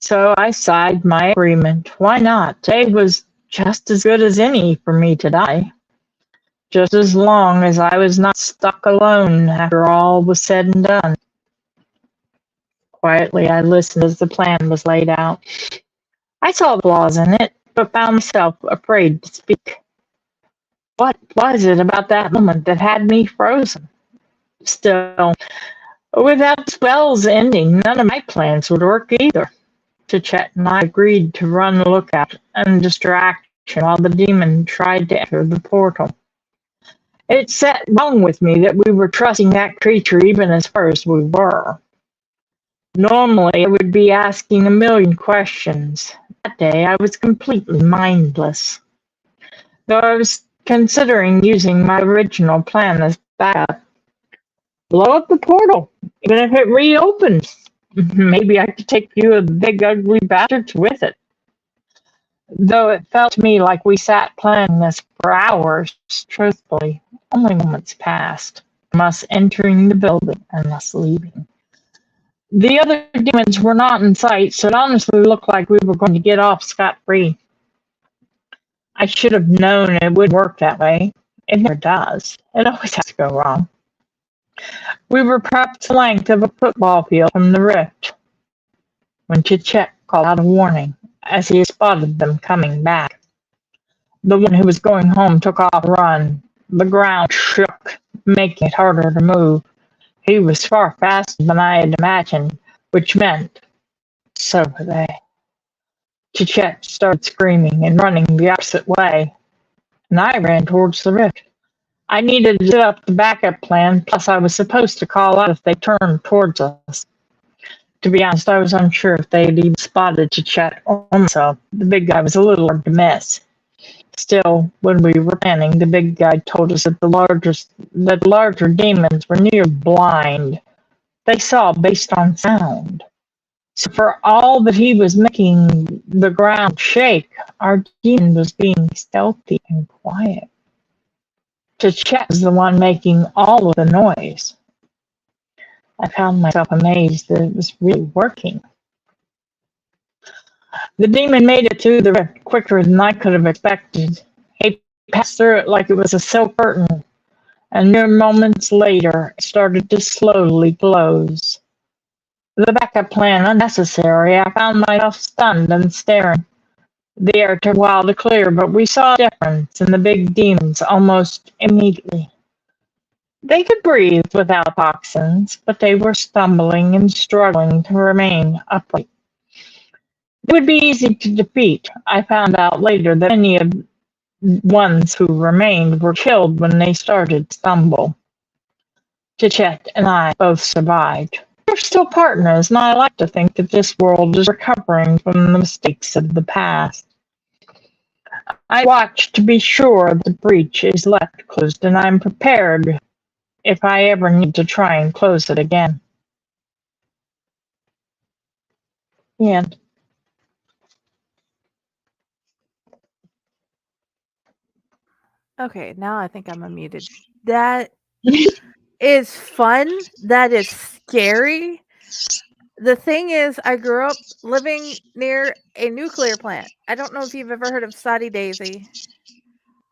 So I sighed my agreement. Why not? Today was just as good as any for me to die. Just as long as I was not stuck alone after all was said and done. Quietly, I listened as the plan was laid out. I saw flaws in it, but found myself afraid to speak. What was it about that moment that had me frozen? Still, without spells ending, none of my plans would work either. Chet and I agreed to run a lookout and distraction while the demon tried to enter the portal. It sat wrong with me that we were trusting that creature even as far as we were. Normally, I would be asking a million questions. That day, I was completely mindless. Though I was considering using my original plan as backup. Blow up the portal, even if it reopens. Maybe I could take you of the big ugly bastards with it. Though it felt to me like we sat planning this for hours, truthfully, only moments passed, from us entering the building and us leaving. The other demons were not in sight, so it honestly looked like we were going to get off scot-free. I should have known it wouldn't work that way. It never does. It always has to go wrong. We were perhaps the length of a football field from the rift when Chet called out a warning as he spotted them coming back. The one who was going home took off a run. The ground shook, making it harder to move. He was far faster than I had imagined, which meant so were they. Chet started screaming and running the opposite way, and I ran towards the rift. I needed to set up the backup plan, plus I was supposed to call out if they turned towards us. To be honest, I was unsure if they had even spotted Chet or myself. The big guy was a little hard to miss. Still, when we were planning, the big guy told us that the larger demons were near blind. They saw based on sound. So for all that he was making the ground shake, our demon was being stealthy and quiet. Chet was the one making all of the noise. I found myself amazed that it was really working. The demon made it through the rift quicker than I could have expected. He passed through it like it was a silk curtain, and mere moments later it started to slowly close. The backup plan unnecessary, I found myself stunned and staring. The air took a while to clear, but we saw a difference in the big demons almost immediately. They could breathe without toxins, but they were stumbling and struggling to remain upright. They would be easy to defeat. I found out later that many of the ones who remained were killed when they started to stumble. Tichette and I both survived. We're still partners, and I like to think that this world is recovering from the mistakes of the past. I watch to be sure the breach is left closed, and I'm prepared if I ever need to try and close it again. The end. Okay, now I think I'm unmuted. That is fun. That is scary. The thing is, I grew up living near a nuclear plant. I don't know if you've ever heard of Saudi Daisy,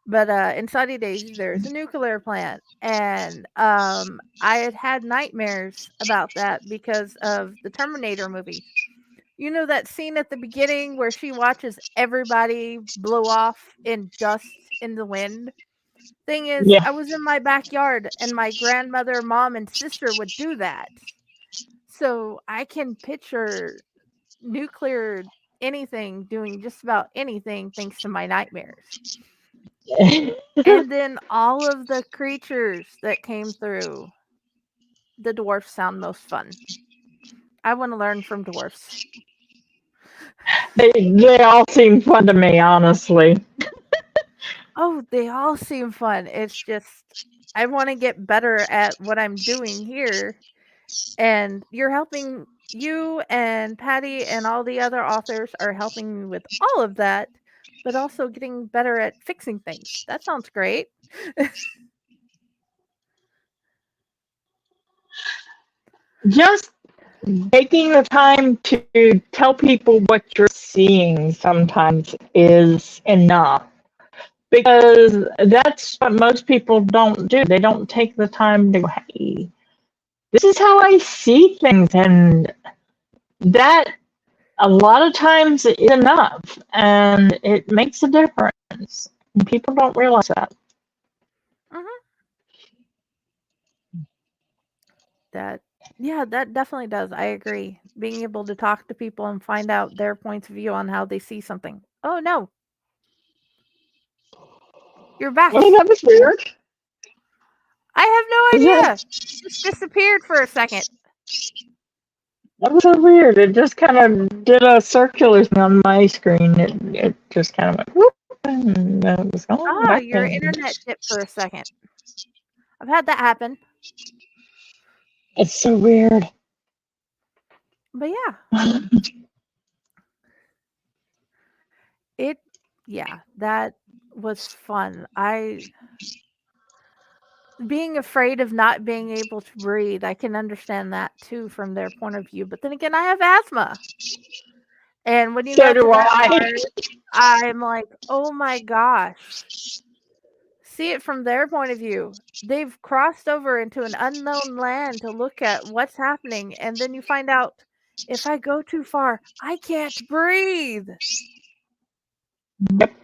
but in Saudi Daisy, there's a nuclear plant, and I had nightmares about that because of the Terminator movie. You know that scene at the beginning where she watches everybody blow off in dust in the wind? Thing is, Yeah. I was in my backyard and my grandmother, mom, and sister would do that. So I can picture nuclear anything doing just about anything thanks to my nightmares. And then all of the creatures that came through, the dwarfs sound most fun. I want to learn from dwarfs. They all seem fun to me, honestly. Oh, they all seem fun. It's just I want to get better at what I'm doing here. And you're helping you and Patty and all the other authors are helping me with all of that, but also getting better at fixing things. That sounds great. Just taking the time to tell people what you're seeing sometimes is enough. Because that's what most people don't do. They don't take the time to go, hey, this is how I see things. And that a lot of times is enough. And it makes a difference. And people don't realize that. Mhm. That definitely does. I agree. Being able to talk to people and find out their points of view on how they see something. Oh no, you're back. Oh, that was weird. I have Was no idea. that, Just disappeared for a second. that was so weird. It just kind of did a circular thing on my screen. It just kind of went whoop, and it was gone back Your in. internet dipped for a second. I've had that happen. It's so weird. But yeah, that was fun. Being afraid of not being able to breathe, I can understand that too from their point of view. But then again, I have asthma. And when you So got to do that I. part, I'm like, oh my gosh. See it from their point of view. They've crossed over into an unknown land to look at what's happening. And then you find out if I go too far, I can't breathe. Yep.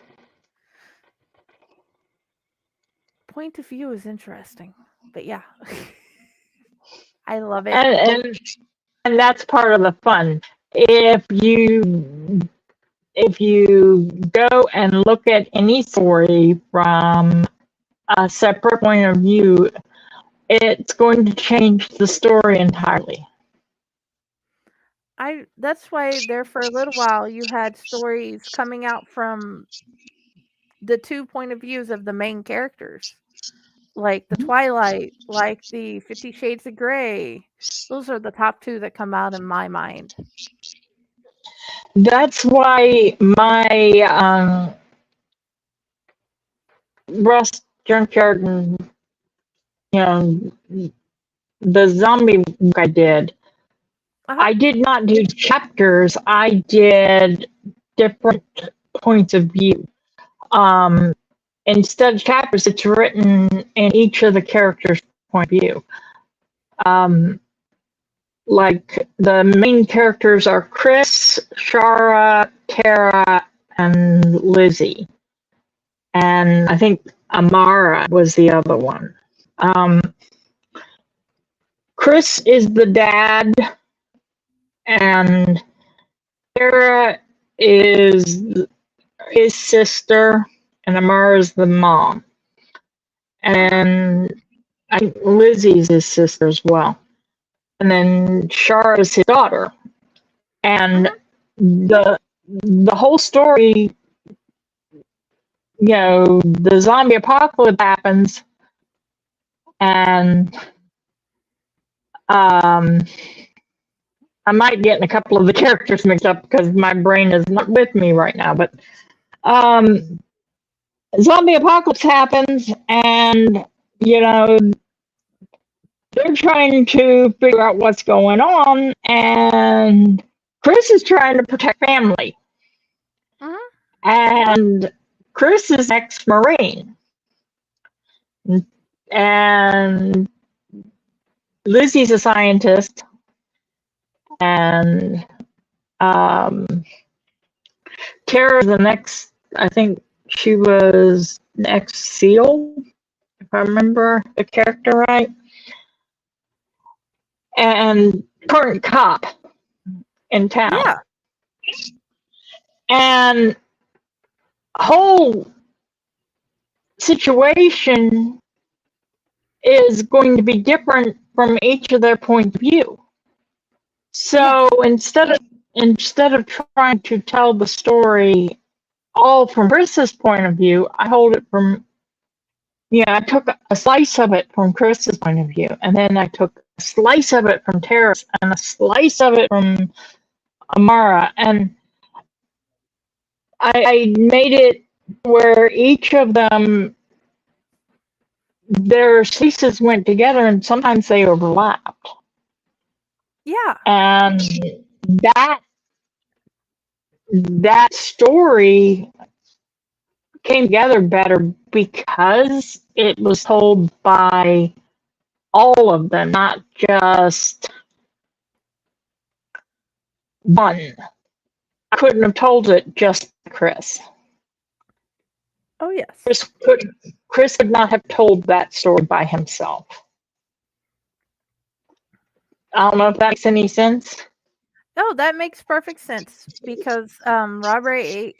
Point of view is interesting. But yeah, I love it. And that's part of the fun. If you go and look at any story from a separate point of view, it's going to change the story entirely. That's why there for a little while you had stories coming out from the two point of views of the main characters. Like the Twilight, like the 50 Shades of Grey. Those are the top two that come out in my mind. That's why my Rust Junkyard and the zombie book I did. I did not do chapters. I did different points of view. instead of chapters, it's written in each of the characters' point of view. Like the main characters are Chris, Shara, Tara, and Lizzie. And I think Amara was the other one. Chris is the dad, and Tara is his sister, and Amara is the mom. And I think Lizzie's his sister as well. And then Shara is his daughter. And the whole story, the zombie apocalypse happens, and I might get a couple of the characters mixed up because my brain is not with me right now, but zombie apocalypse happens, and they're trying to figure out what's going on, and Chris is trying to protect family. And Chris is ex-Marine. And Lizzie's a scientist. And Tara's the next, I think she was an ex-SEAL, if I remember the character right. And current cop in town. Yeah. And whole situation is going to be different from each of their point of view. So instead of trying to tell the story all from Chris's point of view, I hold it from I took a slice of it from Chris's point of view, and then I took a slice of it from Tara's, and a slice of it from Amara, and I made it where each of them, their slices went together, and sometimes they overlapped. Yeah. And that story came together better because it was told by all of them, not just one. I couldn't have told it just Chris. Oh, yes. Chris could not have told that story by himself. I don't know if that makes any sense. No, that makes perfect sense because Robert A.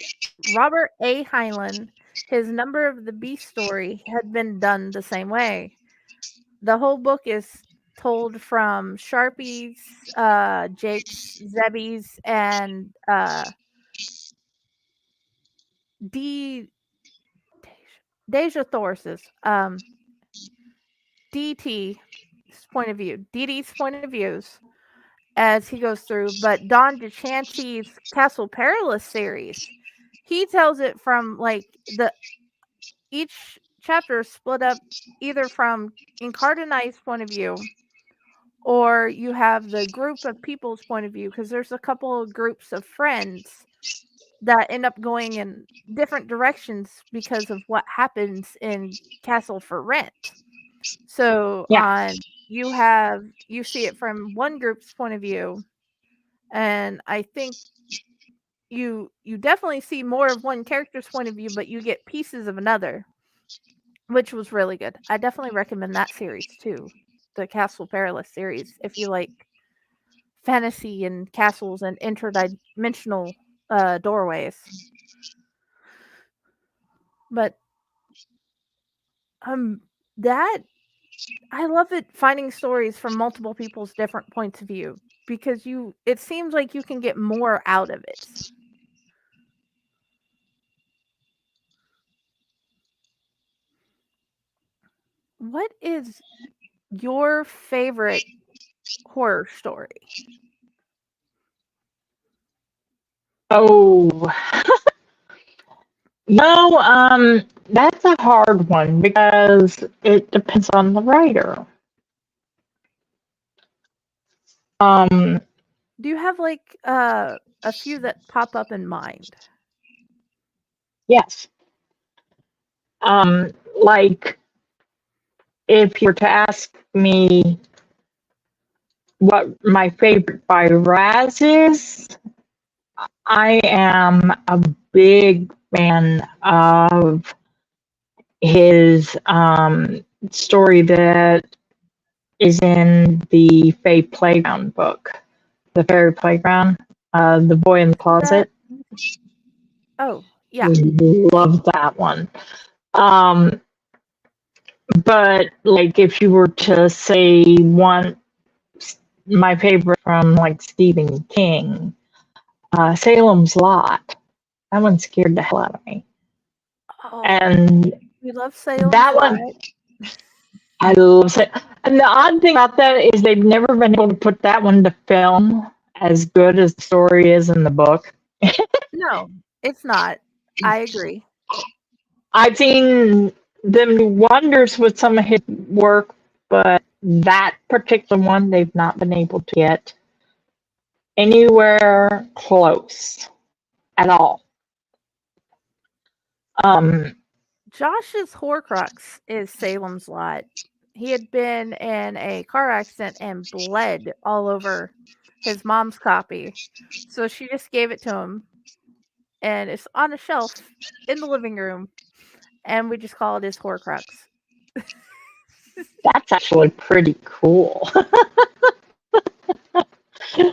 Heinlein, his Number of the Beast story had been done the same way. The whole book is told from Sharpie's, Jake's, Zebby's, and Deja Thoris's, DT's point of view, DD's point of views as he goes through, but Don DeChanty's Castle Perilous series, he tells it from each chapter is split up either from Incardinite's point of view, or you have the group of people's point of view, because there's a couple of groups of friends that end up going in different directions because of what happens in Castle for Rent. So you see it from one group's point of view, and I think you definitely see more of one character's point of view, but you get pieces of another, which was really good. I definitely recommend that series too, the Castle Perilous series, if you like fantasy and castles and interdimensional doorways. But that I love it, finding stories from multiple people's different points of view, because it seems like you can get more out of it. What is your favorite horror story? Oh, no, that's a hard one because it depends on the writer. Do you have a few that pop up in mind? Yes. Like, if you were to ask me what my favorite by Raz is, I am a big fan of his story that is in the Fae Playground book, the Fairy Playground, The Boy in the That Closet. oh, yeah. Love that one. Um, but like, if you were to say one, my favorite from like Stephen King, Salem's Lot. That one scared the hell out of me. Oh, And we love Salem's that Lot. one, I love it. And the odd thing about that is they've never been able to put that one to film as good as the story is in the book. No, it's not. I agree. I've seen them do wonders with some of his work, but that particular one they've not been able to get anywhere close at all. Um, Josh's Horcrux is Salem's Lot. He had been in a car accident and bled all over his mom's copy. So she just gave it to him, and it's on a shelf in the living room, and we just call it his Horcrux. that's actually pretty cool.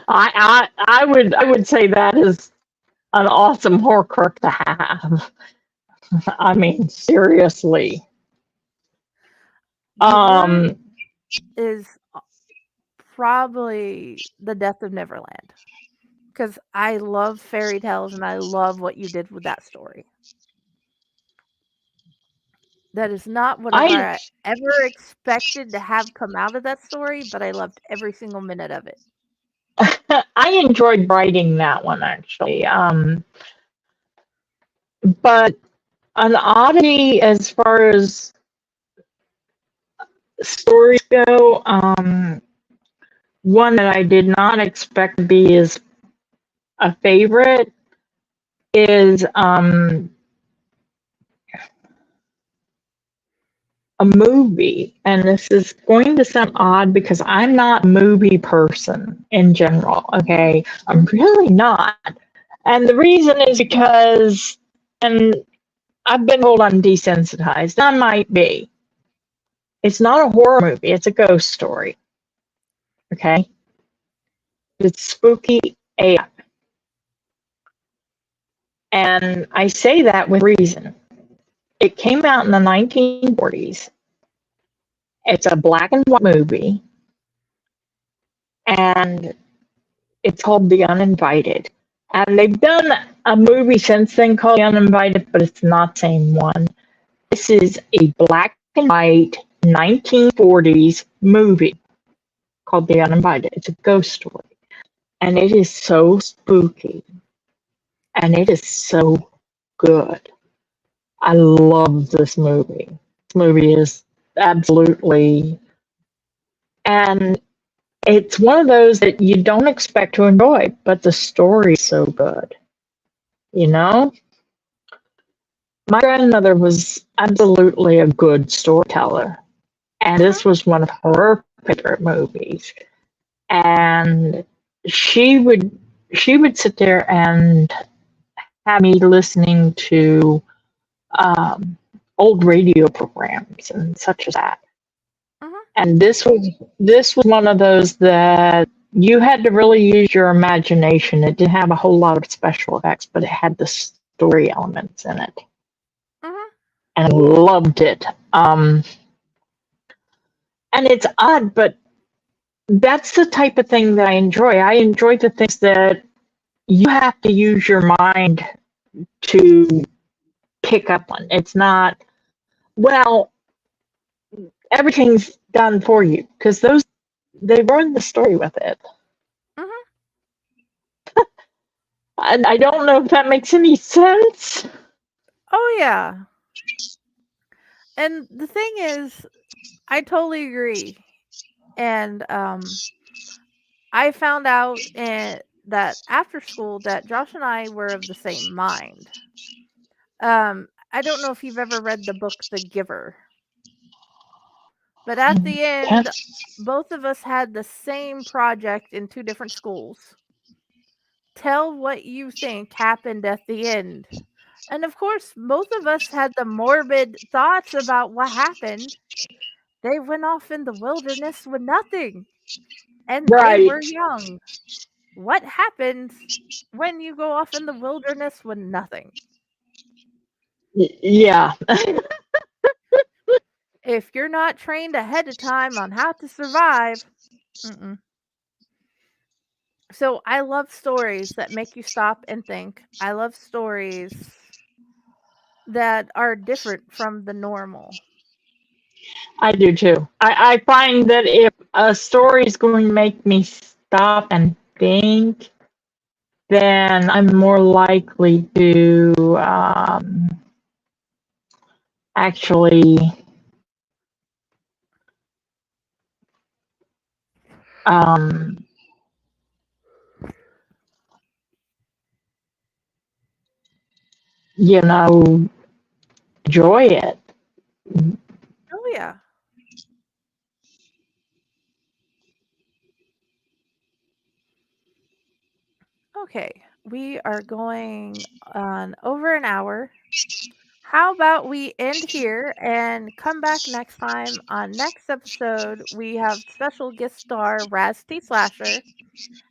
I would say that is an awesome Horcrux to have. I mean, seriously. Yours Um, is probably The Death of Neverland, because I love fairy tales and I love what you did with that story. That is not what I I ever expected to have come out of that story, but I loved every single minute of it. I enjoyed writing that one actually. But an oddity as far as stories go, one that I did not expect to be as a favorite is a movie. And this is going to sound odd because I'm not a movie person in general. Okay. I'm really not. And the reason is because, and I've been told I'm desensitized. I might be. It's not a horror movie, it's a ghost story. Okay. It's spooky AF. And I say that with reason. It came out in the 1940s. It's a black and white movie. And it's called The Uninvited. And they've done a movie since then called The Uninvited, but it's not the same one. This is a black and white 1940s movie called The Uninvited. It's a ghost story. And it is so spooky. And it is so good. I love this movie. This movie is absolutely, and it's one of those that you don't expect to enjoy, but the story is so good. You know? My grandmother was absolutely a good storyteller, and Mhm. this was one of her favorite movies. And she would she would sit there and have me listening to old radio programs and such as that. Mhm. And this was one of those that you had to really use your imagination. It didn't have a whole lot of special effects, but it had the story elements in it, Mhm. and I loved it. And it's odd, but that's the type of thing that I enjoy. I enjoy the things that you have to use your mind to pick up on. It's not, well, everything's done for you because those they run the story with it. Mhm. And I don't know if that makes any sense. Oh yeah. And the thing is, I totally agree. And I found out that after school that Josh and I were of the same mind. I don't know if you've ever read the book The Giver. But at the Can't. end, both of us had the same project in 2 different schools. Tell what you think happened at the end. And of course, both of us had the morbid thoughts about what happened. They went off in the wilderness with nothing, and they Right. were young. What happens when you go off in the wilderness with nothing? Yeah. If you're not trained ahead of time on how to survive, mm-mm. So I love stories that make you stop and think. I love stories that are different from the normal. I do too. I find that if a story is going to make me stop and think, then I'm more likely to actually um, you know, enjoy it. Oh yeah. Okay. We are going on over an hour. How about we end here and come back next time? On next episode, we have special guest star Raz T. Slasher,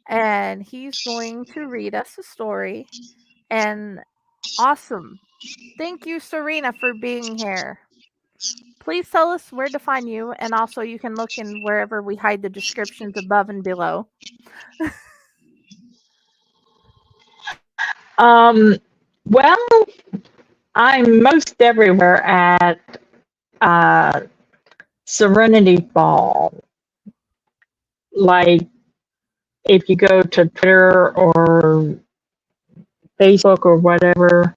and he's going to read us a story. And awesome. Thank you, Serena, for being here. Please tell us where to find you, and also you can look in wherever we hide the descriptions above and below. Um, well, I'm most everywhere at uh, Serenity Fall. Like if you go to Twitter or Facebook or whatever,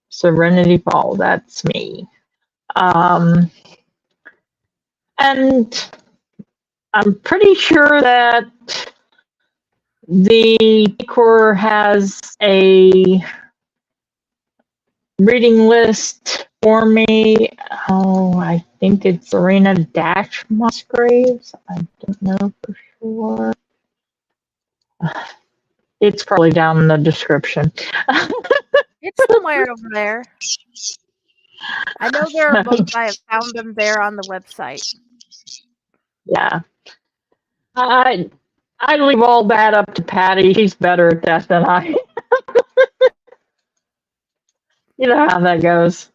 Serenity Fall, that's me. Um, and I'm pretty sure that the Fae Corps has a reading list for me. Oh, I think it's Serena Mossgraves. I don't know for sure. It's probably down in the description. It's somewhere over there. I know there are books. I have found them there on the website. Yeah. I I leave all that up to Patty. She's better at that than I. You know how that goes.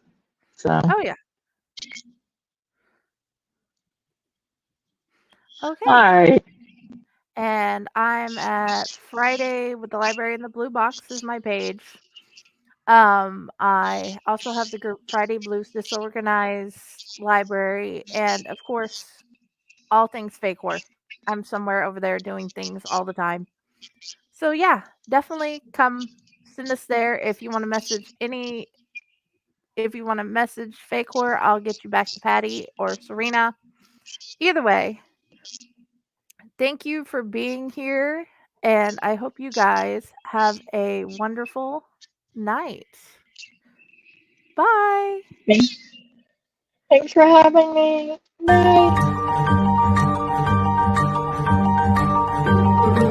So, Oh yeah. all Okay. right. And I'm at Friday with the Library in the Blue Box is my page. I also have the group Friday Blues Disorganized Library, and of course, all things Fae Corps. I'm somewhere over there doing things all the time. So yeah, definitely come send us there if you want to message any. If you want to message Fae Corps, I'll get you back to Patty or Serena. Either way, thank you for being here, and I hope you guys have a wonderful night. Bye. Thanks for having me. Bye.